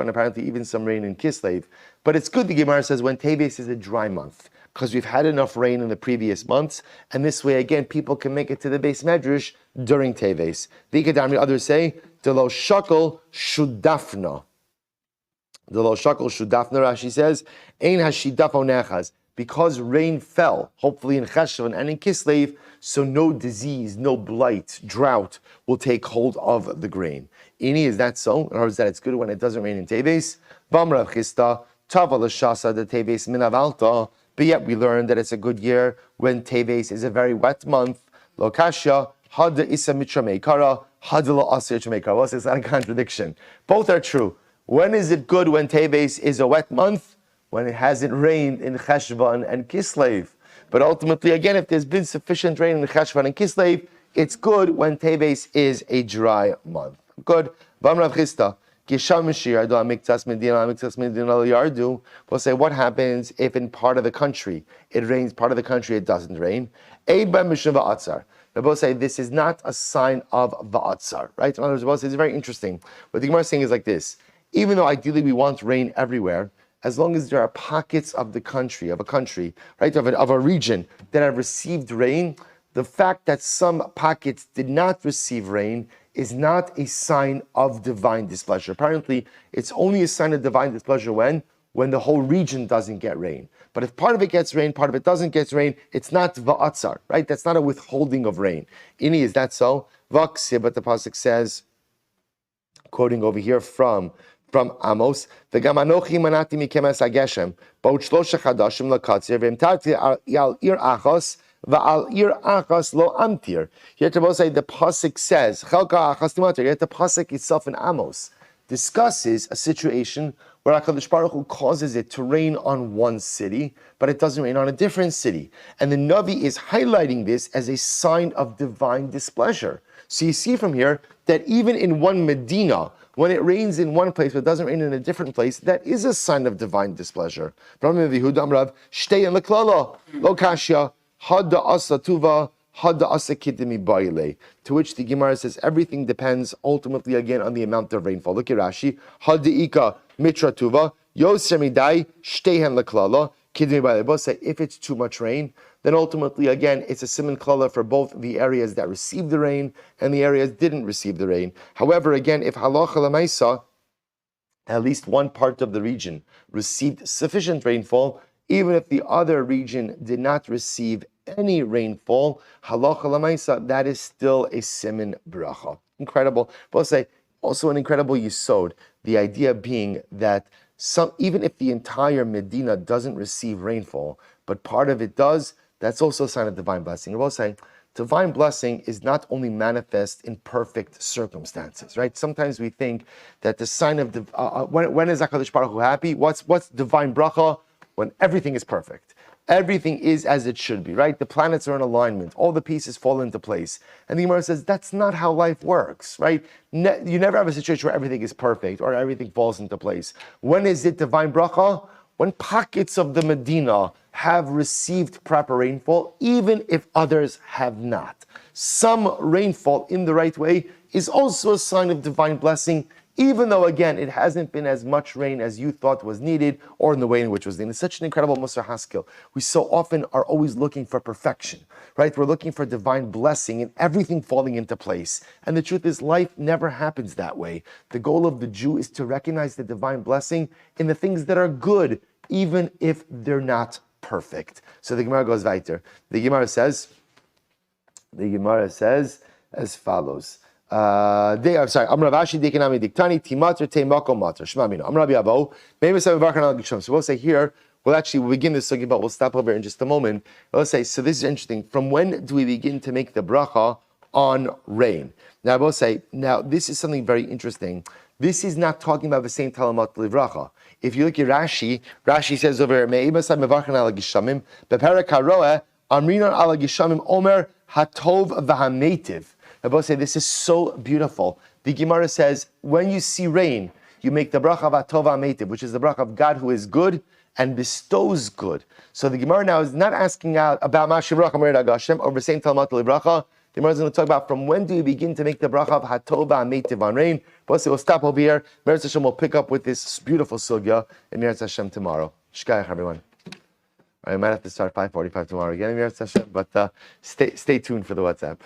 Apparently even some rain in Kislev. But it's good, the Gemara says, when Teves is a dry month, because we've had enough rain in the previous months, and this way, again, people can make it to the base medrash during Teves. The others say, Delo Shakal Shudafna. Delo Shakal Shudafna, Rashi says, Ein Hashidaf Onechaz. Because rain fell, hopefully in Cheshvan and in Kislev, so no disease, no blight, drought will take hold of the grain. Ini, is that so? In other words, that it's good when it doesn't rain in Teves. Vamrav Chista, Tava L'Shasa, the Teves Minavalta. But yet we learned that it's a good year when Teves is a very wet month. Lokasha, Hada Isa Mitra Meikara, Hada Lo Asir Meikara. Well, it's not a contradiction. Both are true. When is it good when Teves is a wet month? When it hasn't rained in Cheshvan and Kislev. But ultimately, again, if there's been sufficient rain in Cheshvan and Kislev, it's good when Teves is a dry month. Good. We'll say, what happens if in part of the country it rains, part of the country it doesn't rain? We'll say this is not a sign of va'atzar, right? In other words, we'll say it's very interesting. What the Gemara is saying is like this: even though ideally we want rain everywhere, as long as there are pockets of the country, right, of a region that have received rain, the fact that some pockets did not receive rain is not a sign of divine displeasure. Apparently, it's only a sign of divine displeasure when the whole region doesn't get rain. But if part of it gets rain, part of it doesn't get rain, it's not va'atzar, right? That's not a withholding of rain. Ini, is that so? Vaksya, but the pasuk says, quoting over here from Amos, the Gamanochi manati mikemas ageshem, ba'ut shlosha chadashim lakatzir, v'imtarti al ir achos, va'al ir achos lo amtir. Here to both say the pasuk says, chelka achos timatir. Yet the pasuk itself in Amos discusses a situation where HaKadosh Baruch Hu causes it to rain on one city, but it doesn't rain on a different city. And the Navi is highlighting this as a sign of divine displeasure. So you see from here that even in one Medina, when it rains in one place but doesn't rain in a different place, that is a sign of divine displeasure. To which the Gemara says everything depends ultimately again on the amount of rainfall. Look at Rashi. Mitra tuva, yoser midai, shtehen leklala, kidmi ba'ilei. Say if it's too much rain, then ultimately again it's a siman klala for both the areas that received the rain and the areas didn't receive the rain. However, again, if halacha lemaisa, at least one part of the region received sufficient rainfall, even if the other region did not receive any rainfall, halacha lemaisa, that is still a siman bracha. Incredible. But say also an incredible yisod. The idea being that even if the entire Medina doesn't receive rainfall, but part of it does, that's also a sign of divine blessing. We're both saying divine blessing is not only manifest in perfect circumstances, right? Sometimes we think that the sign of when is HaKadosh Baruch Hu happy? What's divine bracha? When everything is perfect. Everything is as it should be, right? The planets are in alignment. All the pieces fall into place. And the Gemara says that's not how life works, right? You never have a situation where everything is perfect or everything falls into place. When is it divine bracha? When pockets of the Medina have received proper rainfall, even if others have not. Some rainfall in the right way is also a sign of divine blessing, even though, again, it hasn't been as much rain as you thought was needed or in the way in which was needed. It's such an incredible Musar Haskell. We so often are always looking for perfection, right? We're looking for divine blessing and everything falling into place. And the truth is, life never happens that way. The goal of the Jew is to recognize the divine blessing in the things that are good, even if they're not perfect. So the Gemara goes weiter. The Gemara says as follows. I'm Ravashi Dekanami Diktani Timater Te Mako Mater Shmamino. I'm Rabbi Abo. Maybe some So we'll say here, we'll begin this talking about, we'll stop over in just a moment. We'll say, so this is interesting. From when do we begin to make the bracha on rain? Now we'll say, this is something very interesting. This is not talking about the same TALMUD livracha. If you look at Rashi says over Me'ibasai Mevarchan ala Gishamim, Beperek HaRoeh, Amrinon ala Gishamim Omer, hatov v'hametiv. Rabbi say this is so beautiful. The Gemara says when you see rain, you make the bracha of hatov v'hametiv, which is the bracha of God who is good and bestows good. So the Gemara now is not asking out about Mashiv Bracha Merid Agashem or saying Talmud Bracha. The Gemara is going to talk about from when do you begin to make the bracha of hatov v'hametiv on rain. But we'll stop over here. Meretz Hashem will pick up with this beautiful sugya in Meretz Hashem tomorrow. Shkayach, everyone. I might have to start 5:45 tomorrow again in Meretz Hashem, but stay tuned for the WhatsApp.